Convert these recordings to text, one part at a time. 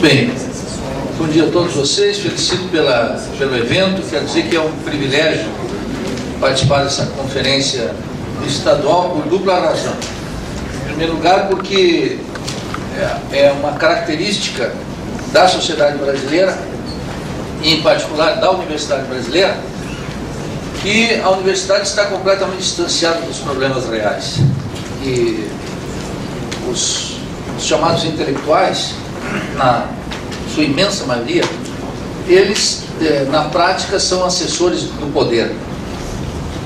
Bem, bom dia a todos vocês, felicito pelo evento, quero dizer que é um privilégio participar dessa conferência estadual por dupla razão. Em primeiro lugar, porque é uma característica da sociedade brasileira, e em particular da Universidade Brasileira, que a universidade está completamente distanciada dos problemas reais. E os chamados intelectuais, na sua imensa maioria, eles, na prática, são assessores do poder,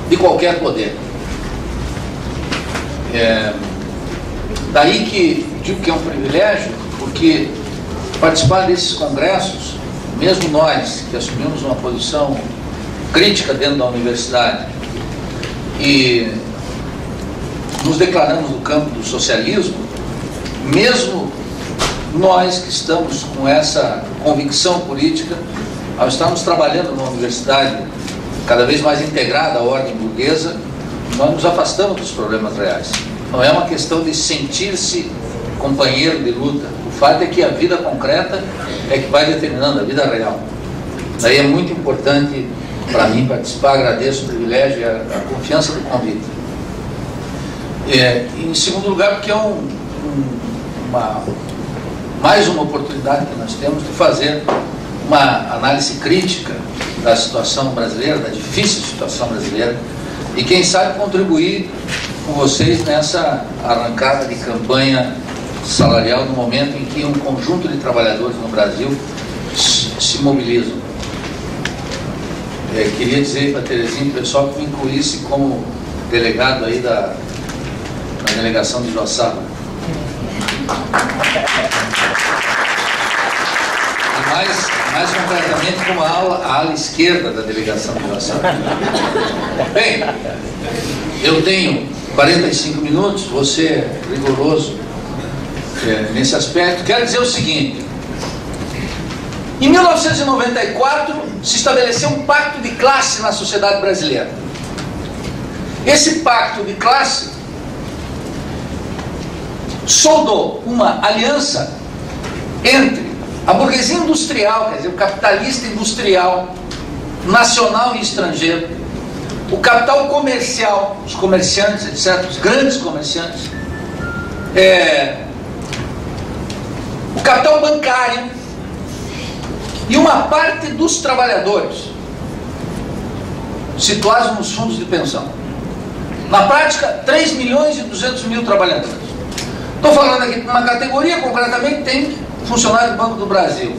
de qualquer poder. Daí que digo que é um privilégio, porque participar desses congressos, mesmo nós que assumimos uma posição crítica dentro da universidade e nos declaramos no campo do socialismo, mesmo nós que estamos com essa convicção política, ao estarmos trabalhando numa universidade cada vez mais integrada à ordem burguesa, nós nos afastamos dos problemas reais. Não é uma questão de sentir-se companheiro de luta. O fato é que a vida concreta é que vai determinando a vida real. Daí é muito importante para mim participar, agradeço o privilégio e a confiança do convite. Em segundo lugar, porque é mais uma oportunidade que nós temos de fazer uma análise crítica da situação brasileira, da difícil situação brasileira, e quem sabe contribuir com vocês nessa arrancada de campanha salarial no momento em que um conjunto de trabalhadores no Brasil se mobilizam. Queria dizer para a Terezinha, o pessoal, que me incluísse como delegado aí da delegação de Joaçaba. E mais concretamente como a ala esquerda da delegação de Joaçaba. Bem, eu tenho 45 minutos, vou ser rigoroso nesse aspecto. Quero dizer o seguinte: em 1994 se estabeleceu um pacto de classe na sociedade brasileira. Esse pacto de classe soldou uma aliança entre a burguesia industrial, quer dizer, o capitalista industrial, nacional e estrangeiro, o capital comercial, os comerciantes, etc., os grandes comerciantes, o capital bancário e uma parte dos trabalhadores situados nos fundos de pensão. Na prática, 3.200.000 trabalhadores. Estou falando aqui de uma categoria, concretamente, tem funcionário do Banco do Brasil.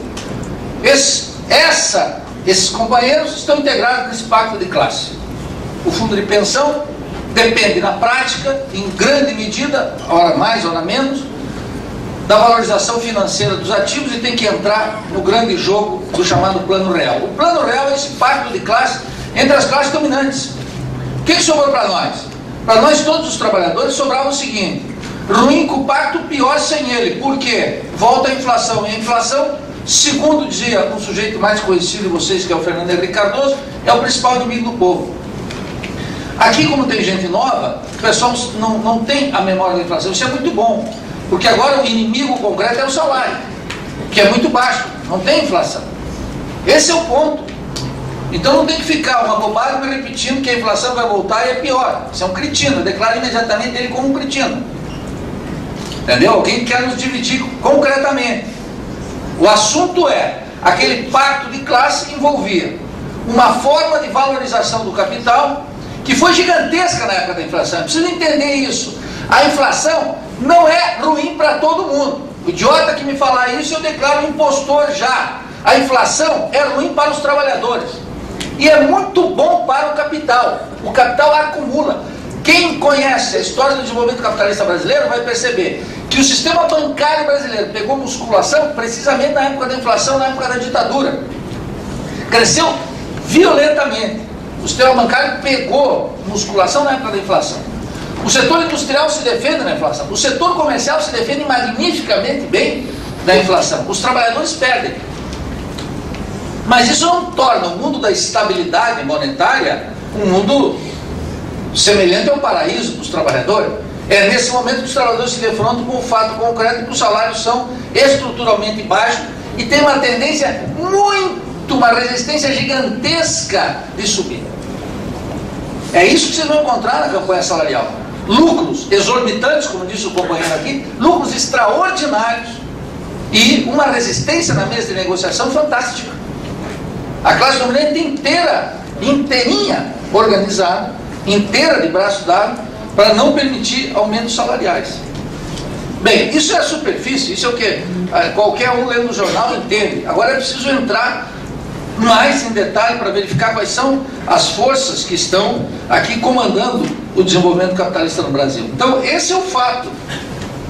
Esses companheiros estão integrados nesse pacto de classe. O fundo de pensão depende, na prática, em grande medida, hora mais, hora menos, da valorização financeira dos ativos, e tem que entrar no grande jogo do chamado Plano Real. O Plano Real é esse pacto de classe entre as classes dominantes. O que sobrou para nós? Para nós, todos os trabalhadores, sobrava o seguinte: ruim com o pacto, pior sem ele. Por quê? Volta a inflação. E a inflação, segundo dizia um sujeito mais conhecido de vocês, que é o Fernando Henrique Cardoso, é o principal inimigo do povo. Aqui, como tem gente nova, o pessoal não tem a memória da inflação. Isso é muito bom, porque agora o inimigo concreto é o salário, que é muito baixo, não tem inflação. Esse é o ponto. Então não tem que ficar uma bobagem me repetindo que a inflação vai voltar e é pior. Isso é um cretino, eu declaro imediatamente ele como um cretino. Entendeu? Alguém quer nos dividir concretamente. O assunto é, aquele pacto de classe envolvia uma forma de valorização do capital que foi gigantesca na época da inflação. Precisa entender isso. A inflação não é ruim para todo mundo. O idiota que me falar isso, eu declaro impostor já. A inflação é ruim para os trabalhadores e é muito bom para o capital. O capital acumula. Quem conhece a história do desenvolvimento capitalista brasileiro vai perceber que o sistema bancário brasileiro pegou musculação precisamente na época da inflação, na época da ditadura. Cresceu violentamente. O sistema bancário pegou musculação na época da inflação. O setor industrial se defende na inflação. O setor comercial se defende magnificamente bem da inflação. Os trabalhadores perdem. Mas isso não torna o mundo da estabilidade monetária um mundo semelhante ao paraíso dos trabalhadores. É nesse momento que os trabalhadores se defrontam com o fato concreto de que os salários são estruturalmente baixos e tem uma tendência uma resistência gigantesca de subir. É isso que vocês vão encontrar na campanha salarial. Lucros exorbitantes, como disse o companheiro aqui, lucros extraordinários e uma resistência na mesa de negociação fantástica. A classe dominante inteirinha organizada, inteira de braço dado, para não permitir aumentos salariais. Bem, isso é a superfície, isso é o que qualquer um lendo o jornal entende. Agora é preciso entrar mais em detalhe para verificar quais são as forças que estão aqui comandando o desenvolvimento capitalista no Brasil. Então, esse é o fato.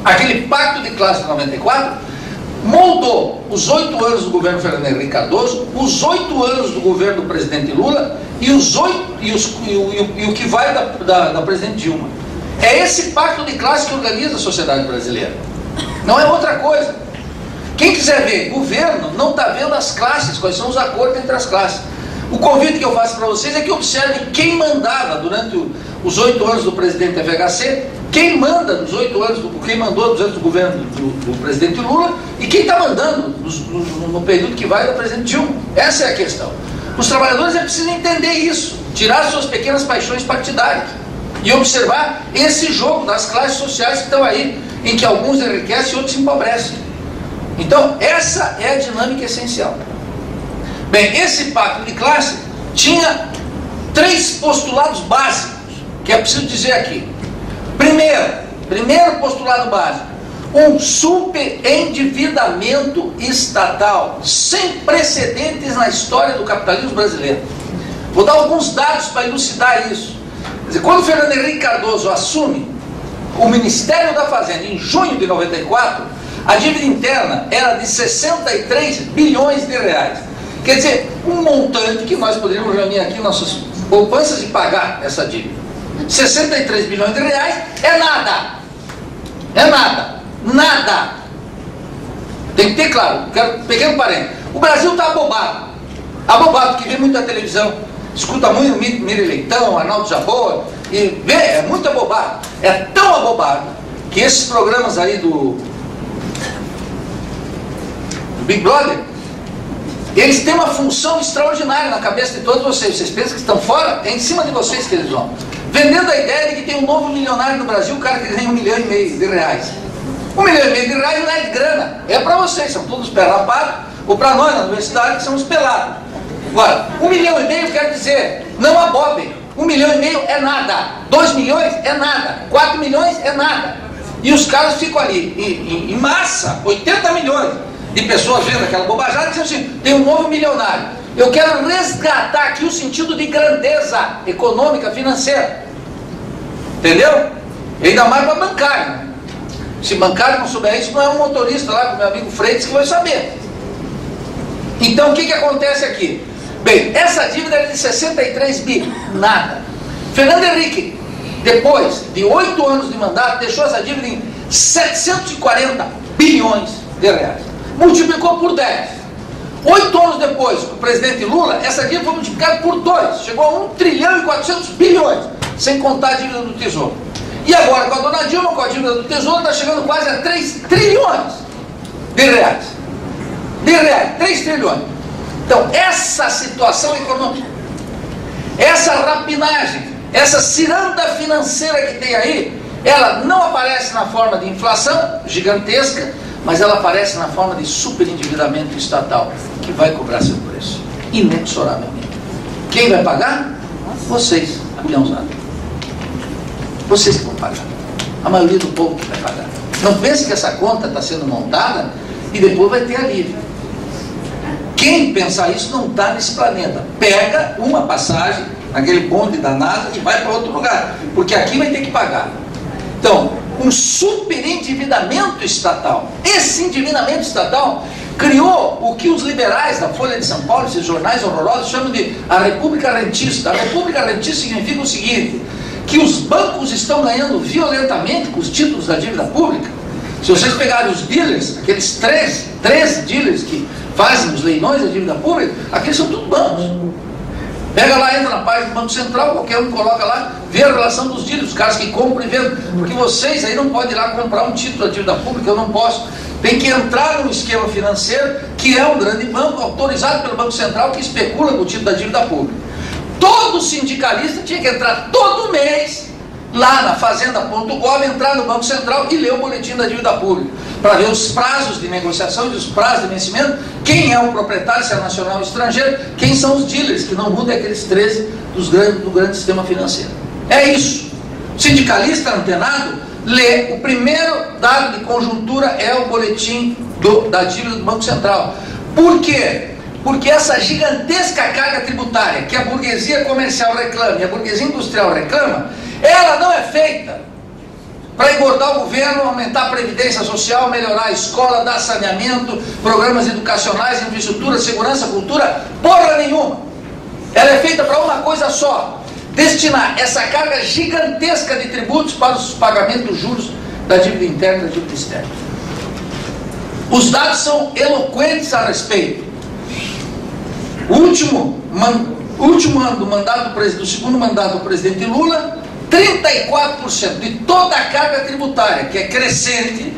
Aquele pacto de classe de 94 moldou os 8 anos do governo Fernando Henrique Cardoso, os 8 anos do governo do presidente Lula e o que vai da presidente Dilma. É esse pacto de classe que organiza a sociedade brasileira. Não é outra coisa. Quem quiser ver governo, não está vendo as classes, quais são os acordos entre as classes. O convite que eu faço para vocês é que observem quem mandava durante os 8 anos do presidente FHC, quem manda nos 8 anos, quem mandou nos anos do governo do presidente Lula e quem está mandando no período que vai da presidente Dilma. Essa é a questão. Os trabalhadores precisam entender isso, tirar suas pequenas paixões partidárias e observar esse jogo das classes sociais que estão aí, em que alguns enriquecem e outros empobrecem. Então, essa é a dinâmica essencial. Bem, esse pacto de classe tinha 3 postulados básicos, que é preciso dizer aqui. Primeiro postulado básico, um superendividamento estatal, sem precedentes na história do capitalismo brasileiro. Vou dar alguns dados para elucidar isso. Quer dizer, quando Fernando Henrique Cardoso assume o Ministério da Fazenda em junho de 94, a dívida interna era de 63 bilhões de reais. Quer dizer, um montante que nós poderíamos reunir aqui nossas poupanças e pagar essa dívida. 63 bilhões de reais é nada. É nada. Nada. Tem que ter claro, pequeno parênteses. O Brasil está abobado. Abobado, porque vê muita televisão, escuta muito Miri Leitão, Arnaldo Jabboa, e vê, é muito abobado. É tão abobado que esses programas aí do Big Brother, eles têm uma função extraordinária na cabeça de todos vocês. Vocês pensam que estão fora? É em cima de vocês que eles vão. Vendendo a ideia de que tem um novo milionário no Brasil, o cara que ganha 1,5 milhão de reais. 1,5 milhão de reais não é de grana, é para vocês, são todos pelados, ou para nós na universidade que somos pelados. Agora, 1,5 milhão quer dizer, não abobem. 1,5 milhão é nada, 2 milhões é nada, 4 milhões é nada. E os caras ficam ali, em massa, 80 milhões. De pessoas vendo aquela bobajada, dizendo assim, tem um novo milionário. Eu quero resgatar aqui o sentido de grandeza econômica, financeira. Entendeu? E ainda mais para bancário. Né? Se bancário não souber isso, não é um motorista lá, com meu amigo Freitas, que vai saber. Então, o que acontece aqui? Bem, essa dívida era de 63 bi, nada. Fernando Henrique, depois de 8 anos de mandato, deixou essa dívida em 740 bilhões de reais. Multiplicou por 10. 8 anos depois, com o presidente Lula, essa dívida foi multiplicada por 2. Chegou a 1 trilhão e 400 bilhões, sem contar a dívida do Tesouro. E agora, com a dona Dilma, com a dívida do Tesouro, está chegando quase a 3 trilhões de reais. 3 trilhões. Então, essa situação econômica, essa rapinagem, essa ciranda financeira que tem aí, ela não aparece na forma de inflação gigantesca, mas ela aparece na forma de superendividamento estatal, que vai cobrar seu preço, inexoravelmente. Quem vai pagar? Vocês, Leãozada. Vocês que vão pagar. A maioria do povo que vai pagar. Não pense que essa conta está sendo montada e depois vai ter alívio. Quem pensar isso não está nesse planeta. Pega uma passagem, aquele bonde da NASA, e vai para outro lugar, porque aqui vai ter que pagar. Então, um superendividamento estatal. Esse endividamento estatal criou o que os liberais da Folha de São Paulo, esses jornais horrorosos, chamam de a República Rentista. A República Rentista significa o seguinte, que os bancos estão ganhando violentamente com os títulos da dívida pública. Se vocês pegarem os dealers, aqueles 13 dealers que fazem os leilões da dívida pública, aqueles são tudo bancos. Pega lá, entra na página do Banco Central, qualquer um coloca lá, vê a relação dos dealers, os caras que compram e vendem, porque vocês aí não podem ir lá comprar um título da dívida pública, eu não posso. tem que entrar num esquema financeiro que é um grande banco, autorizado pelo Banco Central, que especula com o título da dívida pública. Todo sindicalista tinha que entrar todo mês lá na Fazenda.gov, entrar no Banco Central e ler o boletim da dívida pública, para ver os prazos de negociação e os prazos de vencimento, quem é o proprietário, se é nacional ou estrangeiro, quem são os dealers, que não mudam aqueles 13 do grande sistema financeiro. É isso. O sindicalista antenado lê, o primeiro dado de conjuntura é o boletim da dívida do Banco Central. Por quê? Porque essa gigantesca carga tributária que a burguesia comercial reclama e a burguesia industrial reclama, ela não é feita para engordar o governo, aumentar a previdência social, melhorar a escola, dar saneamento, programas educacionais, infraestrutura, segurança, cultura, porra nenhuma. Ela é feita para uma coisa só: destinar essa carga gigantesca de tributos para os pagamentos dos juros da dívida interna e da dívida externa. Os dados são eloquentes a respeito. O último ano do segundo mandato do presidente Lula, 34% de toda a carga tributária, que é crescente,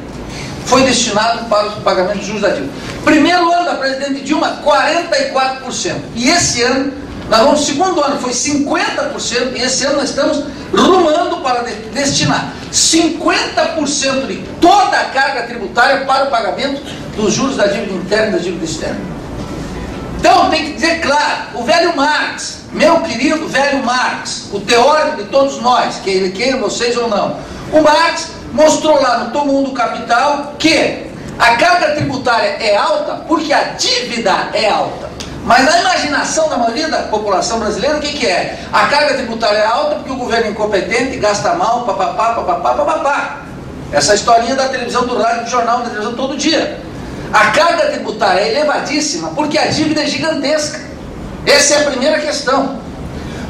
foi destinado para o pagamento dos juros da dívida. Primeiro ano da presidente Dilma, 44%. E esse ano, no segundo ano foi 50%, e esse ano nós estamos rumando para destinar 50% de toda a carga tributária para o pagamento dos juros da dívida interna e da dívida externa. Então tem que dizer claro, o velho Marx, meu querido velho Marx, o teórico de todos nós, que ele queira vocês ou não, o Marx mostrou lá no Tomo 1 do Capital que a carga tributária é alta porque a dívida é alta. Mas na imaginação da maioria da população brasileira, o que é? A carga tributária é alta porque o governo é incompetente, gasta mal, papapá, papapá, papapá. Essa historinha da televisão, do rádio, do jornal, da televisão todo dia. A carga tributária é elevadíssima porque a dívida é gigantesca. Essa é a primeira questão.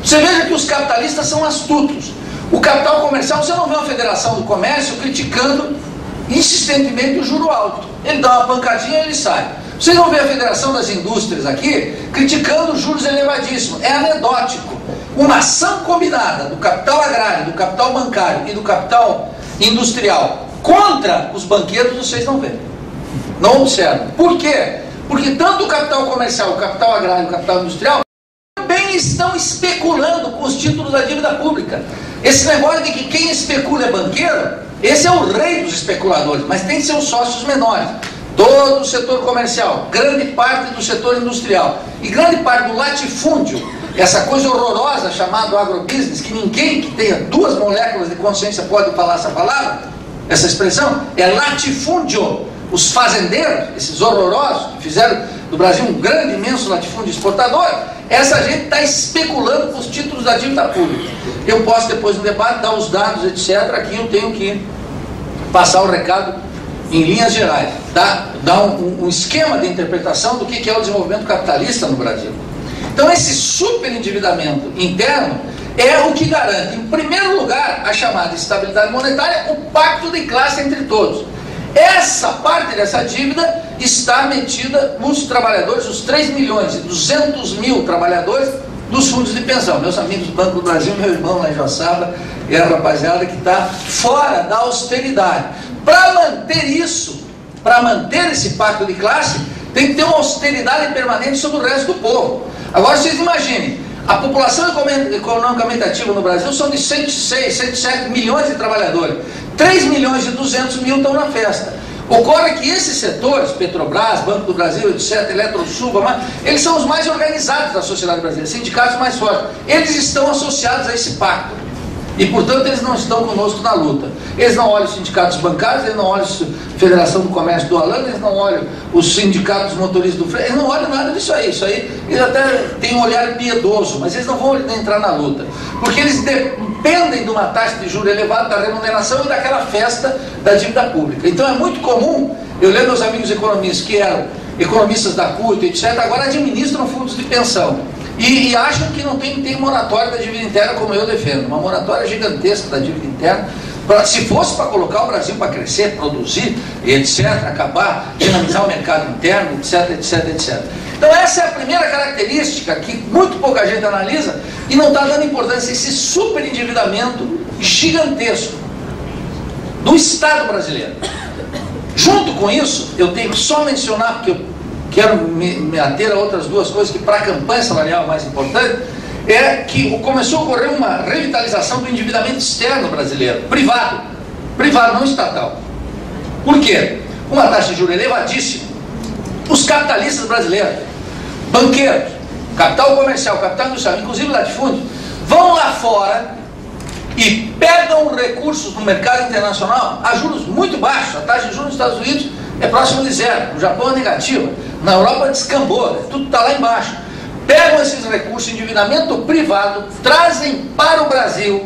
Você veja que os capitalistas são astutos. O capital comercial, você não vê uma federação do comércio criticando insistentemente o juro alto. Ele dá uma pancadinha e ele sai. Vocês não vê a Federação das Indústrias aqui criticando os juros elevadíssimos. É anedótico. Uma ação combinada do capital agrário, do capital bancário e do capital industrial contra os banqueiros, vocês não vêem. Não observam. Por quê? Porque tanto o capital comercial, o capital agrário e o capital industrial também estão especulando com os títulos da dívida pública. Esse negócio de que quem especula é banqueiro, esse é o rei dos especuladores, mas tem seus sócios menores. Todo o setor comercial, grande parte do setor industrial e grande parte do latifúndio, essa coisa horrorosa chamada agrobusiness, que ninguém que tenha 2 moléculas de consciência pode falar essa palavra, essa expressão, é latifúndio. Os fazendeiros, esses horrorosos, que fizeram do Brasil um grande, imenso latifúndio exportador, essa gente está especulando com os títulos da dívida pública. Eu posso depois no debate dar os dados, etc. Aqui eu tenho que passar o recado em linhas gerais, dar um esquema de interpretação do que é o desenvolvimento capitalista no Brasil. Então esse superendividamento interno é o que garante, em primeiro lugar, a chamada estabilidade monetária, o pacto de classe entre todos. Essa parte dessa dívida está metida nos trabalhadores, os 3.200.000 trabalhadores dos fundos de pensão. Meus amigos do Banco do Brasil, meu irmão lá em Joaçaba, e a rapaziada que está fora da austeridade. Para manter isso, para manter esse pacto de classe, tem que ter uma austeridade permanente sobre o resto do povo. Agora vocês imaginem, a população economicamente ativa no Brasil são de 106, 107 milhões de trabalhadores. 3.200.000 estão na festa. Ocorre que esses setores, Petrobras, Banco do Brasil, etc., Eletrosul, eles são os mais organizados da sociedade brasileira, sindicatos mais fortes. Eles estão associados a esse pacto. E, portanto, eles não estão conosco na luta. Eles não olham os sindicatos bancários, eles não olham a Federação do Comércio do Alan, eles não olham os sindicatos motoristas do freio, eles não olham nada disso aí. Isso aí, eles até têm um olhar piedoso, mas eles não vão entrar na luta. Porque eles dependem de uma taxa de juros elevada, da remuneração e daquela festa da dívida pública. Então é muito comum, eu lembro meus amigos economistas, que eram economistas da CUT, etc., agora administram fundos de pensão. E acham que não tem moratória da dívida interna, como eu defendo. Uma moratória gigantesca da dívida interna. Se fosse para colocar o Brasil para crescer, produzir, etc., acabar, dinamizar o mercado interno, etc., etc., etc. Então essa é a primeira característica que muito pouca gente analisa e não está dando importância a esse superendividamento gigantesco do Estado brasileiro. Junto com isso, eu tenho que só mencionar, porque eu quero me ater a outras duas coisas que para a campanha salarial é mais importante, é que começou a ocorrer uma revitalização do endividamento externo brasileiro, privado, não estatal. Por quê? Uma taxa de juros elevadíssima. Os capitalistas brasileiros, banqueiros, capital comercial, capital industrial, inclusive latifúndio, vão lá fora e pegam recursos no mercado internacional a juros muito baixos. A taxa de juros nos Estados Unidos é próxima de zero, no Japão é negativa, na Europa descambou, tudo está lá embaixo. Pegam esses recursos, endividamento privado, trazem para o Brasil,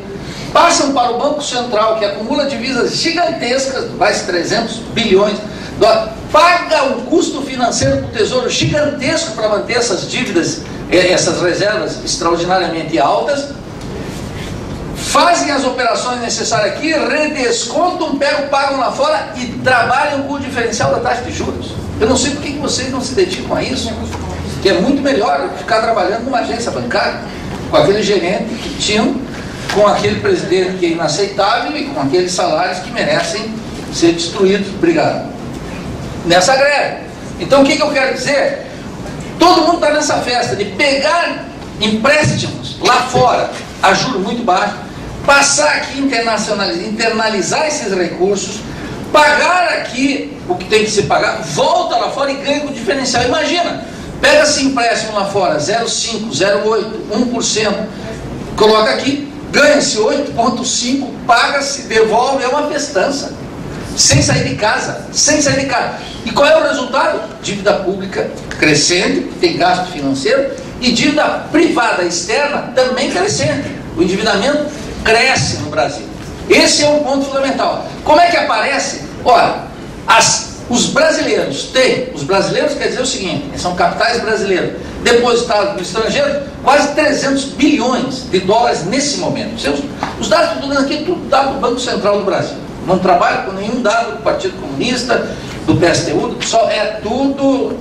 passam para o Banco Central, que acumula divisas gigantescas, mais 300 bilhões de dólares, paga um custo financeiro para o Tesouro gigantesco para manter essas dívidas, essas reservas extraordinariamente altas, fazem as operações necessárias aqui, redescontam, pagam lá fora e trabalham com o diferencial da taxa de juros. Eu não sei por que vocês não se dedicam a isso, que é muito melhor ficar trabalhando numa agência bancária, com aquele gerente que tinham, com aquele presidente que é inaceitável e com aqueles salários que merecem ser destruídos. Obrigado. Nessa greve. Então o que eu quero dizer? Todo mundo está nessa festa de pegar empréstimos lá fora a juros muito baixos, passar aqui, internalizar esses recursos, pagar aqui o que tem que se pagar, volta lá fora e ganha com o diferencial. Imagina, pega esse empréstimo lá fora, 0,5%, 0,8%, 1%, coloca aqui, ganha-se 8,5%, paga-se, devolve, é uma festança. Sem sair de casa, E qual é o resultado? Dívida pública crescente, tem gasto financeiro, e dívida privada externa também crescente. O endividamento cresce no Brasil. Esse é um ponto fundamental. Como é que aparece? Olha, os brasileiros quer dizer o seguinte, são capitais brasileiros, depositados no estrangeiro, quase 300 bilhões de dólares nesse momento. Os dados que eu estou dando aqui, tudo dado do Banco Central do Brasil. Não trabalho com nenhum dado do Partido Comunista, do PSTU, do PSOL, é tudo.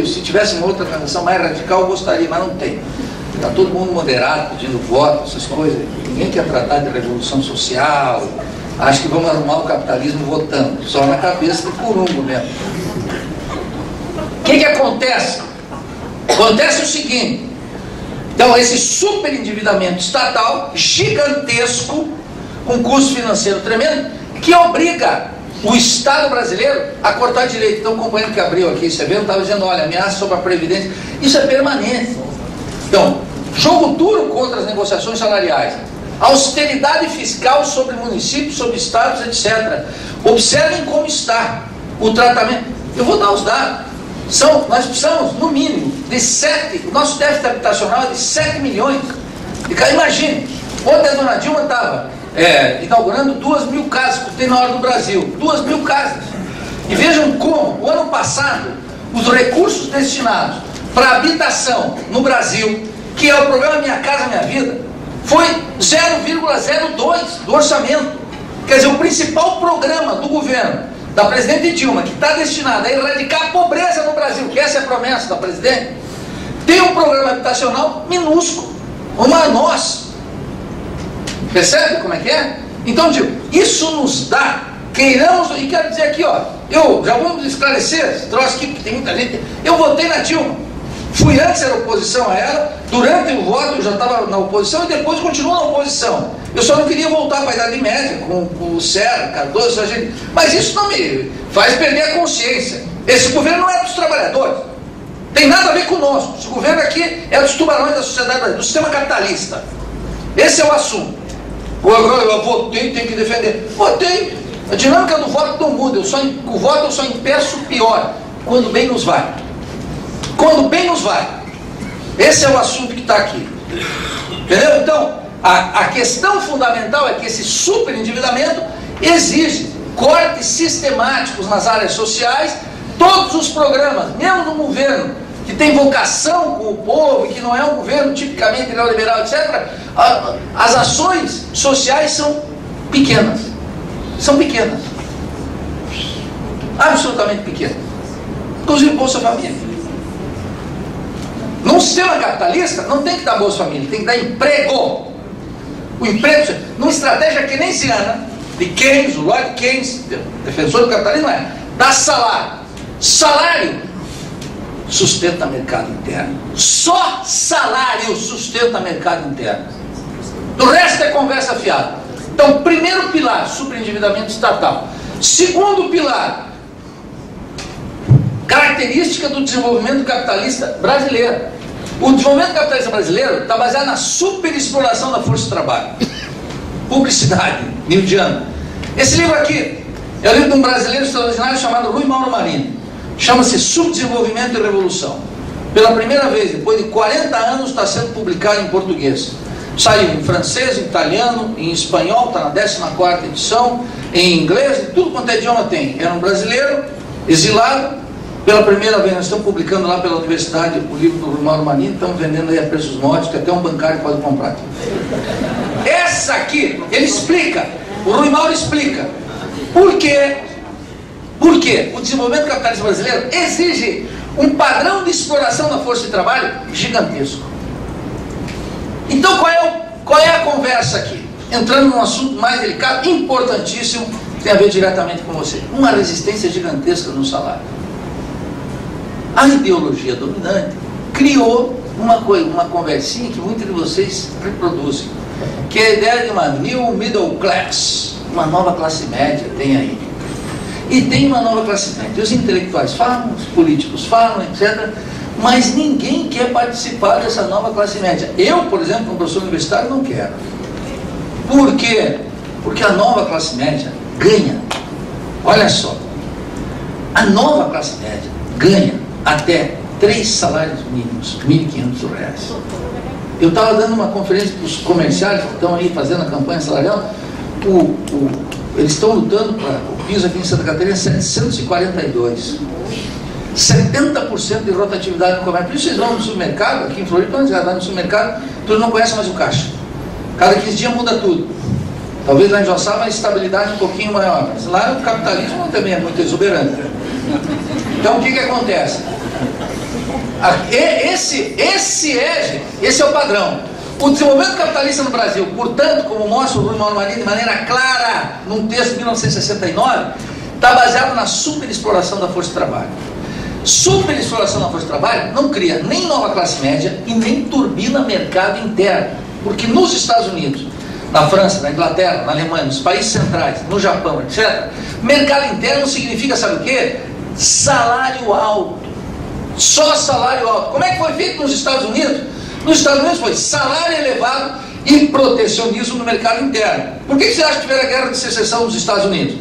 Se tivesse uma outra transação mais radical, eu gostaria, mas não tem. Está todo mundo moderado, pedindo voto, essas coisas. Ninguém quer tratar de revolução social. Acho que vamos arrumar o capitalismo votando. Só na cabeça do curumbo mesmo. O que acontece? Acontece o seguinte. Então, esse super endividamento estatal, gigantesco, com custo financeiro tremendo, que obriga o Estado brasileiro a cortar direito. Então, o companheiro que abriu aqui esse evento estava dizendo, olha, ameaça sobre a Previdência. Isso é permanente. Então, jogo duro contra as negociações salariais, austeridade fiscal sobre municípios, sobre estados, etc. Observem como está o tratamento. Eu vou dar os dados. Nós precisamos, no mínimo, de 7, o nosso déficit habitacional é de 7 milhões. Imagine, ontem a dona Dilma estava inaugurando 2.000 casas, que tem na hora do Brasil. 2.000 casas. E vejam como, o ano passado, os recursos destinados para habitação no Brasil, que é o programa Minha Casa Minha Vida, foi 0,02 do orçamento. Quer dizer, o principal programa do governo da presidente Dilma, que está destinado a erradicar a pobreza no Brasil, que essa é a promessa da presidente, tem um programa habitacional minúsculo, uma nós. Percebe como é que é? Então, digo, isso nos dá, queiramos, e quero dizer aqui, ó, eu já vou esclarecer, trouxe aqui, porque tem muita gente, eu votei na Dilma. Fui antes era oposição a ela, durante o voto eu já estava na oposição e depois continuo na oposição. Eu só não queria voltar para a Idade Média com o Serra, Cardoso, a gente, mas isso não me faz perder a consciência. Esse governo não é dos trabalhadores, tem nada a ver conosco. Esse governo aqui é dos tubarões da sociedade, do sistema capitalista. Esse é o assunto. Eu votei, tenho que defender. Votei. A dinâmica do voto não muda. O voto eu só impeço pior, quando bem nos vai. Quando bem nos vai. Esse é o assunto que está aqui. Entendeu? Então, a questão fundamental é que esse superendividamento exige cortes sistemáticos nas áreas sociais. Todos os programas, mesmo no governo que tem vocação com o povo, e que não é um governo tipicamente neoliberal, etc., as ações sociais são pequenas. São pequenas. Absolutamente pequenas. Inclusive Bolsa Família. Num sistema capitalista, não tem que dar Bolsa Família, tem que dar emprego. O emprego, numa estratégia keynesiana, de Keynes, o Lloyd Keynes, defensor do capitalismo, é dar salário. Salário sustenta mercado interno. Só salário sustenta mercado interno. Do resto é conversa fiada. Então, primeiro pilar, superendividamento estatal. Segundo pilar, característica do desenvolvimento capitalista brasileiro. O desenvolvimento capitalista brasileiro está baseado na superexploração da força de trabalho. Publicidade, nildiana. Esse livro aqui é o livro de um brasileiro extraordinário chamado Rui Mauro Marini. Chama-se Subdesenvolvimento e Revolução. Pela primeira vez, depois de 40 anos, está sendo publicado em português. Saiu em francês, em italiano, em espanhol, está na 14ª edição, em inglês, tudo quanto é idioma tem. Era um brasileiro, exilado. Pela primeira vez, nós estamos publicando lá pela universidade o livro do Rui Mauro Marini, estamos vendendo aí a preços módicos, até um bancário pode comprar. Essa aqui, ele explica, o Rui Mauro explica, por quê? Porque o desenvolvimento capitalista brasileiro exige um padrão de exploração da força de trabalho gigantesco. Então qual é a conversa aqui? Entrando num assunto mais delicado, importantíssimo, que tem a ver diretamente com você. Uma resistência gigantesca no salário. A ideologia dominante criou uma conversinha que muitos de vocês reproduzem, que é a ideia de uma new middle class, uma nova classe média, tem aí. E tem uma nova classe média. Os intelectuais falam, os políticos falam, etc., mas ninguém quer participar dessa nova classe média. Eu, por exemplo, como professor universitário, não quero. Por quê? Porque a nova classe média ganha. Olha só, a nova classe média ganha até 3 salários mínimos, R$ 1.500. Eu estava dando uma conferência para os comerciários que estão aí fazendo a campanha salarial. Eles estão lutando para o piso aqui em Santa Catarina, 742. 70% de rotatividade no comércio. Por isso vocês vão no supermercado, aqui em Floripa, quando vocês vão no supermercado, todos não conhecem mais o caixa. Cada 15 dias muda tudo. Talvez lá em Joçaba a estabilidade um pouquinho maior, mas lá o capitalismo também é muito exuberante. Então o que acontece? Esse é o padrão. O desenvolvimento capitalista no Brasil, portanto, como mostra o Rui Mauro Marini de maneira clara num texto de 1969, está baseado na superexploração da força de trabalho. Superexploração da força de trabalho não cria nem nova classe média e nem turbina mercado interno, porque nos Estados Unidos, na França, na Inglaterra, na Alemanha, nos países centrais, no Japão, etc., mercado interno significa, sabe o quê? Salário alto. Só salário alto. Como é que foi feito nos Estados Unidos? Nos Estados Unidos foi salário elevado e protecionismo no mercado interno. Por que você acha que tiveram a guerra de secessão nos Estados Unidos?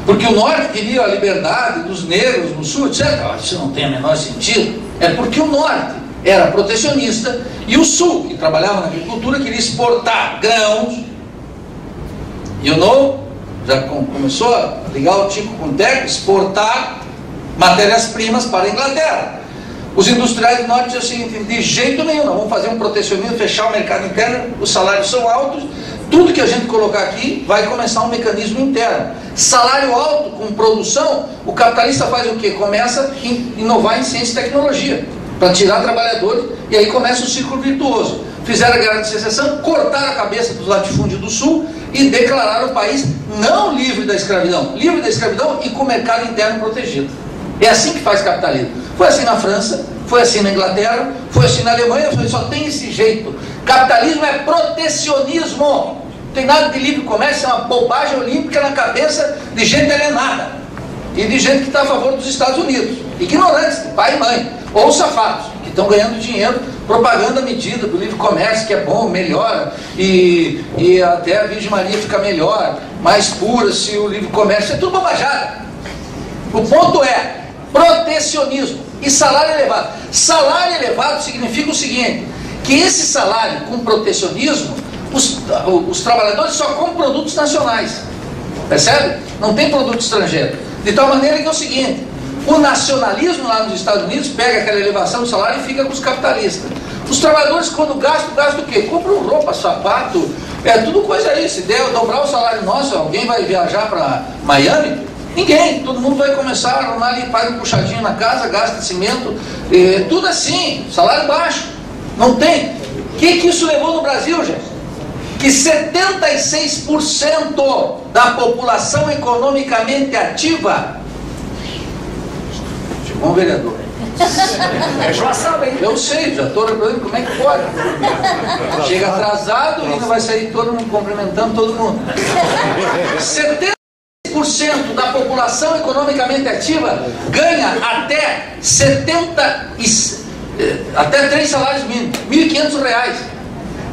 Porque o Norte queria a liberdade dos negros no Sul, etc. Isso não tem o menor sentido. É porque o Norte era protecionista e o Sul, que trabalhava na agricultura, queria exportar grãos. Já começou a ligar o tico com o teco, exportar matérias-primas para a Inglaterra. Os industriais do Norte diziam assim, de jeito nenhum, nós vamos fazer um protecionismo, fechar o mercado interno, os salários são altos, tudo que a gente colocar aqui vai começar um mecanismo interno. Salário alto com produção, o capitalista faz o quê? Começa a inovar em ciência e tecnologia, para tirar trabalhadores, e aí começa o ciclo virtuoso. Fizeram a guerra de secessão, cortaram a cabeça dos latifúndios do Sul e declararam o país não livre da escravidão e com o mercado interno protegido. É assim que faz capitalismo. Foi assim na França, foi assim na Inglaterra, foi assim na Alemanha, só tem esse jeito. Capitalismo é protecionismo. Não tem nada de livre comércio, é uma bobagem olímpica na cabeça de gente alienada e de gente que está a favor dos Estados Unidos. Ignorantes, pai e mãe, ou safados, que estão ganhando dinheiro, propaganda medida do livre comércio, que é bom, melhora, e até a Virgem Maria fica melhor, mais pura se o livre comércio, é tudo bobajada. O ponto é protecionismo e salário elevado. Salário elevado significa o seguinte, que esse salário com protecionismo, os trabalhadores só compram produtos nacionais, percebe? Não tem produto estrangeiro. De tal maneira que é o seguinte, o nacionalismo lá nos Estados Unidos pega aquela elevação do salário e fica com os capitalistas. Os trabalhadores, quando gastam o quê? Compram roupa, sapato, tudo coisa aí. Se der dobrar o salário nosso, alguém vai viajar para Miami? Ninguém, todo mundo vai começar a arrumar ali, faz um puxadinho na casa, gasta cimento, tudo assim, salário baixo, não tem. O que isso levou no Brasil, gente? que 76% da população economicamente ativa... Chegou um vereador. Já sabem. Eu sei, já estou lembrando como é que pode. Chega atrasado e ainda vai sair todo mundo cumprimentando todo mundo. 70% da população economicamente ativa ganha até 3 salários mínimos, R$1.500.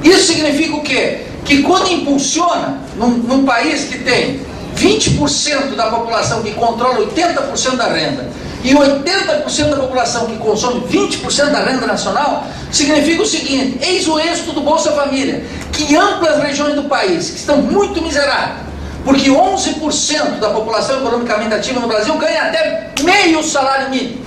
Isso significa o quê? Que quando impulsiona num país que tem 20% da população que controla 80% da renda e 80% da população que consome 20% da renda nacional, significa o seguinte: eis o êxito do Bolsa Família, que em amplas regiões do país, que estão muito miseráveis, porque 11% da população economicamente ativa no Brasil ganha até meio salário mínimo.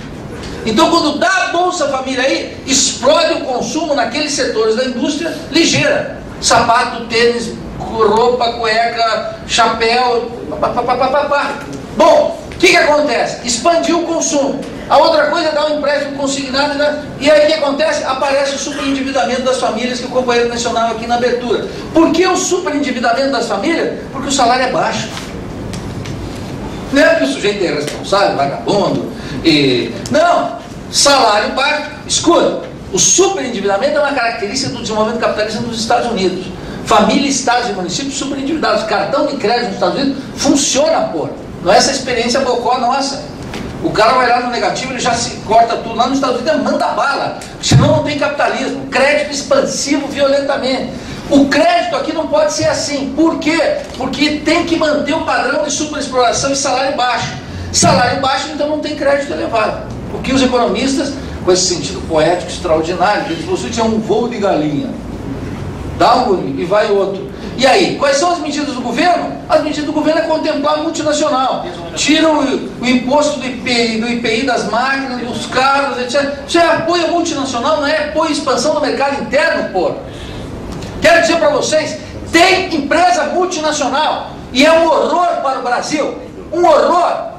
Então, quando dá a Bolsa Família aí, explode o consumo naqueles setores da indústria ligeira: sapato, tênis, roupa, cueca, chapéu, papapá. Bom, o que acontece? Expandiu o consumo. A outra coisa é dar um empréstimo consignado, né? E aí o que acontece? Aparece o superendividamento das famílias, que o companheiro mencionava aqui na abertura. Por que o superendividamento das famílias? Porque o salário é baixo. Não é que o sujeito é irresponsável, vagabundo, não, salário baixo. Escuta, o superendividamento é uma característica do desenvolvimento capitalista nos Estados Unidos. Família, estados e municípios superendividados. Cartão de crédito nos Estados Unidos funciona, pô. Não é essa experiência bocó nossa. O cara vai lá no negativo, ele já se corta tudo. Lá nos Estados Unidos manda bala, senão não tem capitalismo. Crédito expansivo violentamente. O crédito aqui não pode ser assim. Por quê? Porque tem que manter o padrão de superexploração e salário baixo. Salário baixo, então não tem crédito elevado. O que os economistas, com esse sentido poético extraordinário, eles possuem um voo de galinha. Dá um e vai outro. E aí, quais são as medidas do governo? As medidas do governo é contemplar a multinacional. Tira o imposto do IPI das máquinas, dos carros, etc. Isso é apoio à multinacional, não é apoio à expansão do mercado interno, pô. Quero dizer para vocês, tem empresa multinacional e é um horror para o Brasil. Um horror.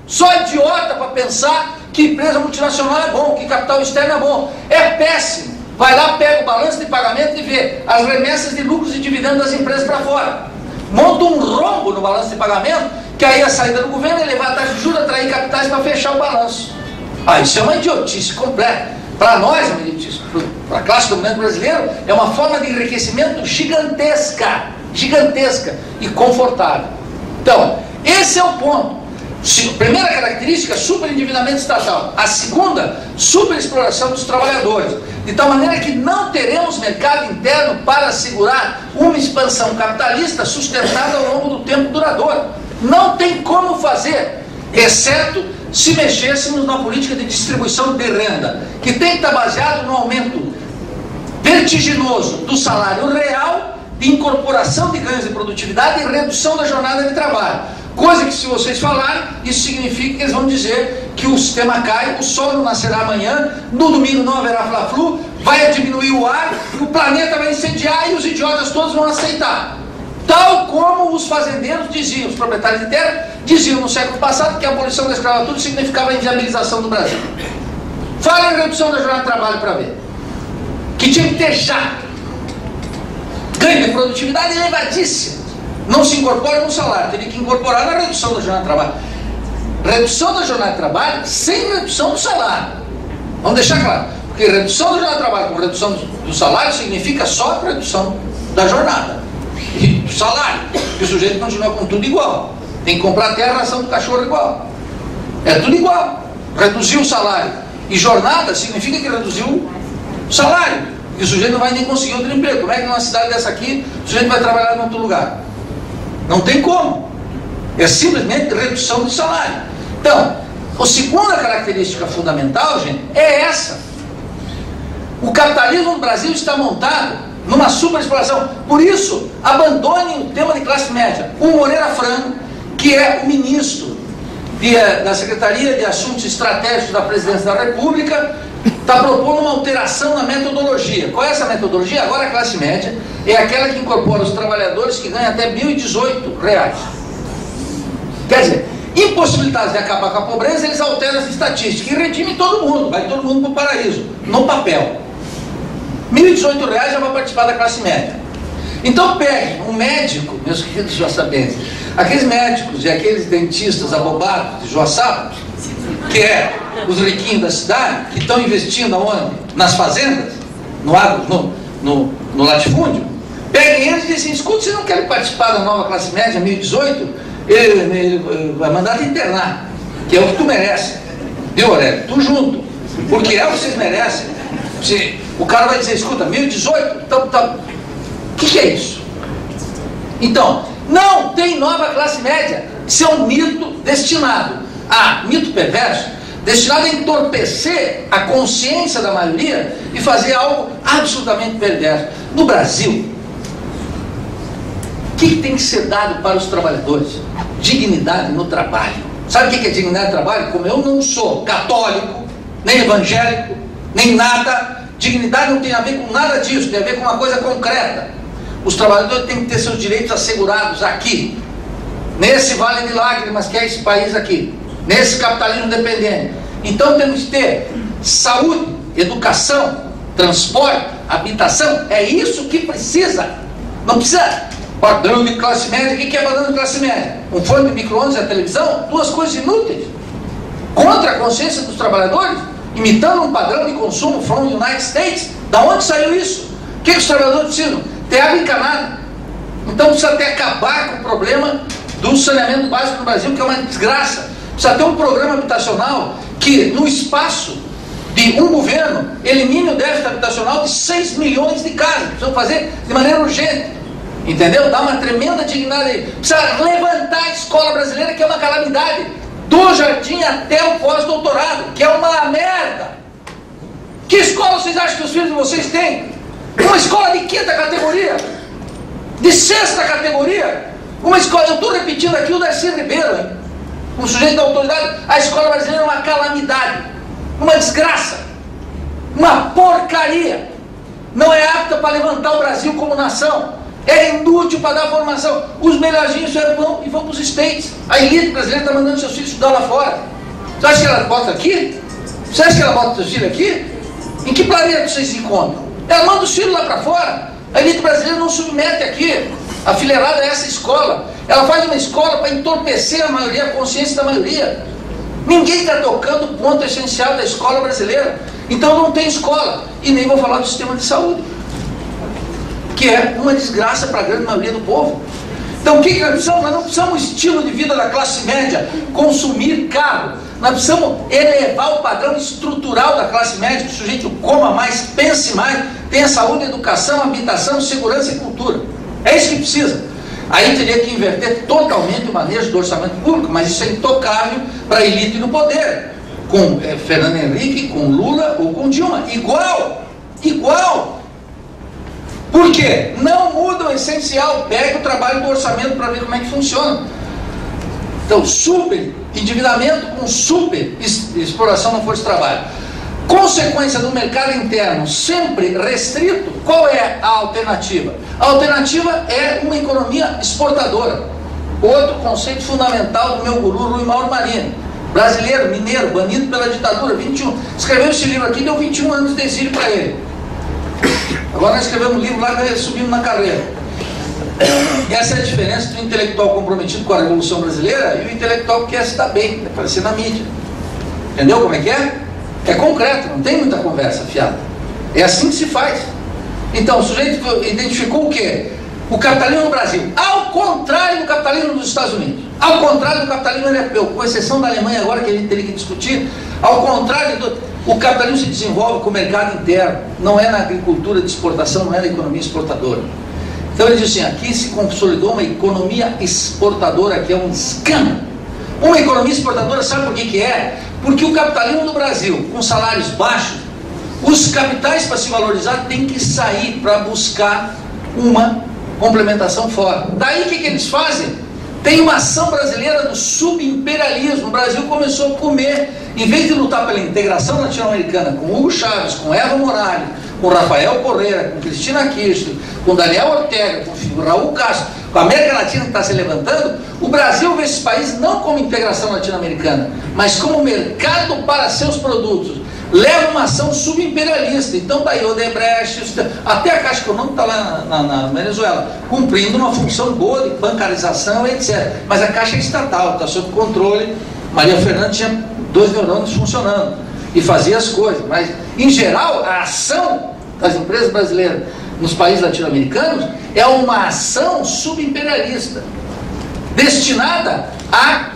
Só idiota para pensar que empresa multinacional é bom, que capital externo é bom. É péssimo. Vai lá, pega o balanço de pagamento e vê as remessas de lucros e dividendos das empresas para fora. Monta um rombo no balanço de pagamento, que aí a saída do governo é levar a taxa de juros, atrair capitais para fechar o balanço. Isso é uma idiotice completa. Para nós, é uma idiotice. Para a classe dominante brasileira, é uma forma de enriquecimento gigantesca e confortável. Então, esse é o ponto. Primeira característica, superendividamento estatal. A segunda, superexploração dos trabalhadores. De tal maneira que não teremos mercado interno para assegurar uma expansão capitalista sustentada ao longo do tempo duradouro. Não tem como fazer, exceto se mexêssemos na política de distribuição de renda, que tem que estar baseado no aumento vertiginoso do salário real, de incorporação de ganhos de produtividade e redução da jornada de trabalho. Coisa que, se vocês falarem, isso significa que eles vão dizer que o sistema cai, o sol não nascerá amanhã, no domingo não haverá fla-flu, vai diminuir o ar, o planeta vai incendiar e os idiotas todos vão aceitar. Tal como os fazendeiros diziam, os proprietários de terra diziam no século passado que a abolição da escravatura significava a inviabilização do Brasil. Fala em redução da jornada de trabalho para ver. Que tinha que ter já. Ganho de produtividade elevadíssimo. Não se incorpora no salário, teria que incorporar na redução da jornada de trabalho. Redução da jornada de trabalho sem redução do salário. Vamos deixar claro. Porque redução da jornada de trabalho com redução do salário significa só redução da jornada. E do salário. E o sujeito continua com tudo igual. Tem que comprar até a ração do cachorro igual. É tudo igual. Reduzir o salário e jornada significa que reduziu o salário. E o sujeito não vai nem conseguir outro emprego. Como é que numa cidade dessa aqui o sujeito vai trabalhar em outro lugar? Não tem como. É simplesmente redução do salário. Então, a segunda característica fundamental, gente, é essa. O capitalismo no Brasil está montado numa superexploração. Por isso, abandone o tema de classe média. O Moreira Franco, que é o ministro da Secretaria de Assuntos Estratégicos da Presidência da República, está propondo uma alteração na metodologia. Qual é essa metodologia? Agora a classe média é aquela que incorpora os trabalhadores que ganham até R$1.018. Quer dizer, impossibilitados de acabar com a pobreza, eles alteram as estatísticas e redimem todo mundo, vai todo mundo para o paraíso, no papel. R$1.018 já vai participar da classe média. Então pegue um médico, meus queridos joaçabenses, aqueles médicos e aqueles dentistas abobados de Joaçaba, que é os riquinhos da cidade, que estão investindo aonde? Nas fazendas, no latifúndio. Peguem eles e dizem, escuta, vocês não querem participar da nova classe média 1018? Ele vai mandar te internar, que é o que tu merece. Viu, Aurélio? Tu junto. Porque é o que vocês merecem. O cara vai dizer, escuta, 1018? Então, o que é isso? Então, não tem nova classe média. Isso é um mito mito perverso, destinado a entorpecer a consciência da maioria e fazer algo absolutamente perverso. No Brasil, o que tem que ser dado para os trabalhadores? Dignidade no trabalho. Sabe o que é dignidade no trabalho? Como eu não sou católico, nem evangélico, nem nada, dignidade não tem a ver com nada disso, tem a ver com uma coisa concreta. Os trabalhadores têm que ter seus direitos assegurados aqui, nesse vale de lágrimas que é esse país aqui, nesse capitalismo dependente. Então temos que ter saúde, educação, transporte, habitação. É isso que precisa. Não precisa padrão de classe média. O que é padrão de classe média? Um forno de micro-ondas e a televisão? Duas coisas inúteis, contra a consciência dos trabalhadores, imitando um padrão de consumo from the United States. Da onde saiu isso? O que os trabalhadores precisam? Ter água encanada. Então precisa até acabar com o problema do saneamento básico no Brasil, que é uma desgraça. Precisa ter um programa habitacional que, no espaço de um governo, elimine o déficit habitacional de 6 milhões de casas. Precisam fazer de maneira urgente. Entendeu? Dá uma tremenda dignidade aí. Precisa levantar a escola brasileira, que é uma calamidade, do jardim até o pós-doutorado, que é uma merda. Que escola vocês acham que os filhos de vocês têm? Uma escola de 5ª categoria, de 6ª categoria. Uma escola, eu estou repetindo aqui o Darcy Ribeiro, hein? Um sujeito da autoridade. A escola brasileira é uma calamidade, uma desgraça, uma porcaria. Não é apta para levantar o Brasil como nação. É inútil para dar formação. Os melhorzinhos vão e vão para os States. A elite brasileira está mandando seus filhos estudar lá fora. Você acha que ela bota aqui? Você acha que ela bota seus filhos aqui? Em que planeta vocês se encontram? Ela manda os filhos lá para fora. A elite brasileira não submete aqui. A fileirada é essa escola. Ela faz uma escola para entorpecer a maioria, a consciência da maioria. Ninguém está tocando o ponto essencial da escola brasileira. Então não tem escola. E nem vou falar do sistema de saúde, que é uma desgraça para a grande maioria do povo. Então o que nós precisamos? Nós não precisamos um estilo de vida da classe média, consumir carro. Nós precisamos elevar o padrão estrutural da classe média, que o sujeito coma mais, pense mais, tenha saúde, educação, habitação, segurança e cultura. É isso que precisa. Aí teria que inverter totalmente o manejo do orçamento público, mas isso é intocável para a elite do poder, com Fernando Henrique, com Lula ou com Dilma. Igual. Por quê? Não muda o essencial. Pega o trabalho do orçamento para ver como é que funciona. Então, super endividamento com super exploração da força de trabalho. Consequência do mercado interno sempre restrito, qual é a alternativa? A alternativa é uma economia exportadora. Outro conceito fundamental do meu guru Rui Mauro Marini. Brasileiro, mineiro, banido pela ditadura, 21. Escreveu esse livro aqui, deu 21 anos de exílio para ele. Agora nós escrevemos um livro lá que subimos na carreira. Essa é a diferença entre o intelectual comprometido com a Revolução Brasileira e o intelectual que quer se dar bem, quer aparecer na mídia. Entendeu como é que é? É concreto, não tem muita conversa fiada. É assim que se faz. Então o sujeito identificou o quê? O capitalismo no Brasil, ao contrário do capitalismo dos Estados Unidos, ao contrário do capitalismo europeu, com exceção da Alemanha agora que a gente teria que discutir, ao contrário o capitalismo se desenvolve com o mercado interno, não é na agricultura de exportação, não é na economia exportadora. Então ele diz assim, aqui se consolidou uma economia exportadora que é um escândalo. Uma economia exportadora, sabe por que é? Porque o capitalismo do Brasil, com salários baixos, os capitais para se valorizar têm que sair para buscar uma complementação fora. Daí o que eles fazem? Tem uma ação brasileira do subimperialismo. O Brasil começou a comer, em vez de lutar pela integração latino-americana com Hugo Chávez, com Evo Morales, com Rafael Correa, com Cristina Kirchner, com Daniel Ortega, com Raul Castro, com a América Latina que está se levantando, o Brasil vê esses países não como integração latino-americana, mas como mercado para seus produtos. leva uma ação subimperialista. Então daí Odebrecht, até a Caixa Econômica está lá na Venezuela, cumprindo uma função boa de bancarização, etc. Mas a Caixa é estatal, está sob controle. Maria Fernanda tinha 2 neurônios funcionando e fazia as coisas, mas em geral a ação das empresas brasileiras nos países latino-americanos é uma ação subimperialista, destinada a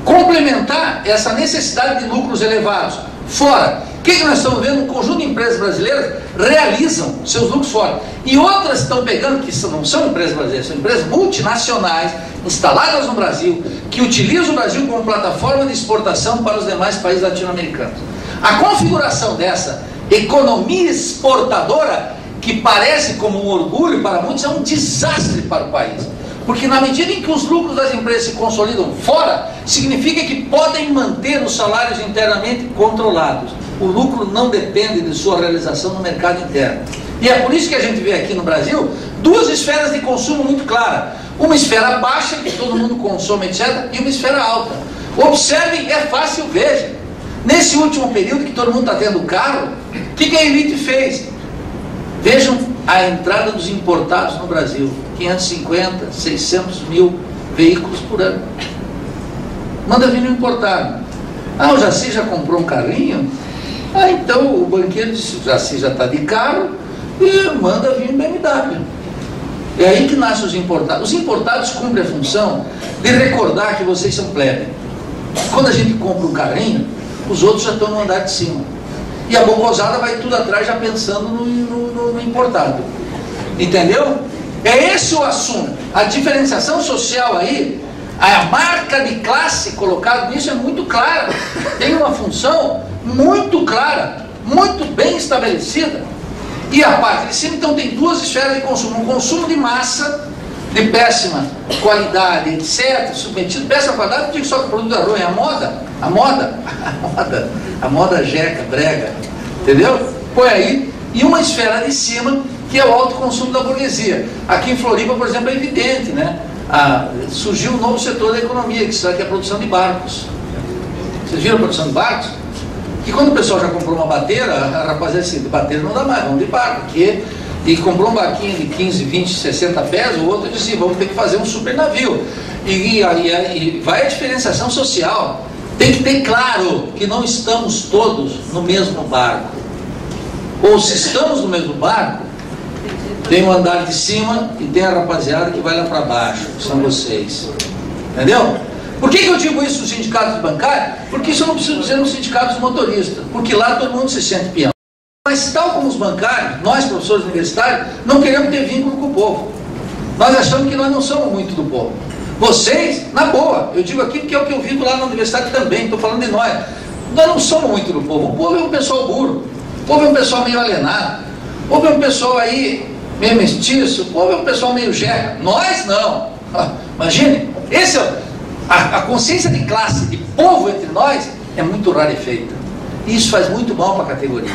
complementar essa necessidade de lucros elevados fora. O que nós estamos vendo? Um conjunto de empresas brasileiras realizam seus lucros fora, e outras estão pegando, que não são empresas brasileiras, são empresas multinacionais instaladas no Brasil, que utilizam o Brasil como plataforma de exportação para os demais países latino-americanos. A configuração dessa economia exportadora, que parece como um orgulho para muitos, é um desastre para o país. Porque na medida em que os lucros das empresas se consolidam fora, significa que podem manter os salários internamente controlados. O lucro não depende de sua realização no mercado interno. E é por isso que a gente vê aqui no Brasil 2 esferas de consumo muito claras. Uma esfera baixa, que todo mundo consome, etc., e uma esfera alta. Observem, é fácil, vejam. Nesse último período que todo mundo está tendo carro, o que a elite fez? Vejam a entrada dos importados no Brasil. 550, 600 mil veículos por ano. Manda vir no importado. Ah, o Jaci já comprou um carrinho? Ah, então o banqueiro disse, o Jaci já está de carro e manda vir um BMW. É aí que nascem os importados. Os importados cumprem a função de recordar que vocês são plebe. Quando a gente compra um carrinho, os outros já estão no andar de cima. E a bocosada vai tudo atrás já pensando no importado. Entendeu? É esse o assunto. A diferenciação social aí, a marca de classe colocada nisso é muito clara. Tem uma função muito clara, muito bem estabelecida. E a parte de cima, então, tem 2 esferas de consumo. Um consumo de massa, de péssima qualidade, etc., submetido, péssima qualidade, não digo só que o produto é ruim, a moda jeca, brega, entendeu? Põe aí. E uma esfera de cima, que é o alto consumo da burguesia. Aqui em Floripa, por exemplo, é evidente, né? Surgiu um novo setor da economia, que é a produção de barcos. Vocês viram a produção de barcos? Que quando o pessoal já comprou uma bateira, a rapaziada disse, de bateira não dá mais, vamos de barco, e comprou um barquinho de 15, 20, 60 pés, o outro disse, vamos ter que fazer um super navio. E vai a diferenciação social. Tem que ter claro que não estamos todos no mesmo barco. Ou se estamos no mesmo barco, tem o andar de cima e tem a rapaziada que vai lá para baixo, que são vocês. Entendeu? Por que eu digo isso nos sindicatos bancários? Porque isso eu não preciso dizer nos sindicatos motoristas, porque lá todo mundo se sente peão. Mas tal como os bancários, nós professores universitários, não queremos ter vínculo com o povo. Nós achamos que nós não somos muito do povo. Vocês, na boa, eu digo aqui porque é o que eu vivo lá na universidade também, estou falando de nós. Nós não somos muito do povo. O povo é um pessoal burro, o povo é um pessoal meio alienado, o povo é um pessoal aí meio mestiço, o povo é um pessoal meio jeca. Nós não. Imagine, esse é a consciência de classe, de povo entre nós, é muito rarefeita. E isso faz muito mal para a categoria.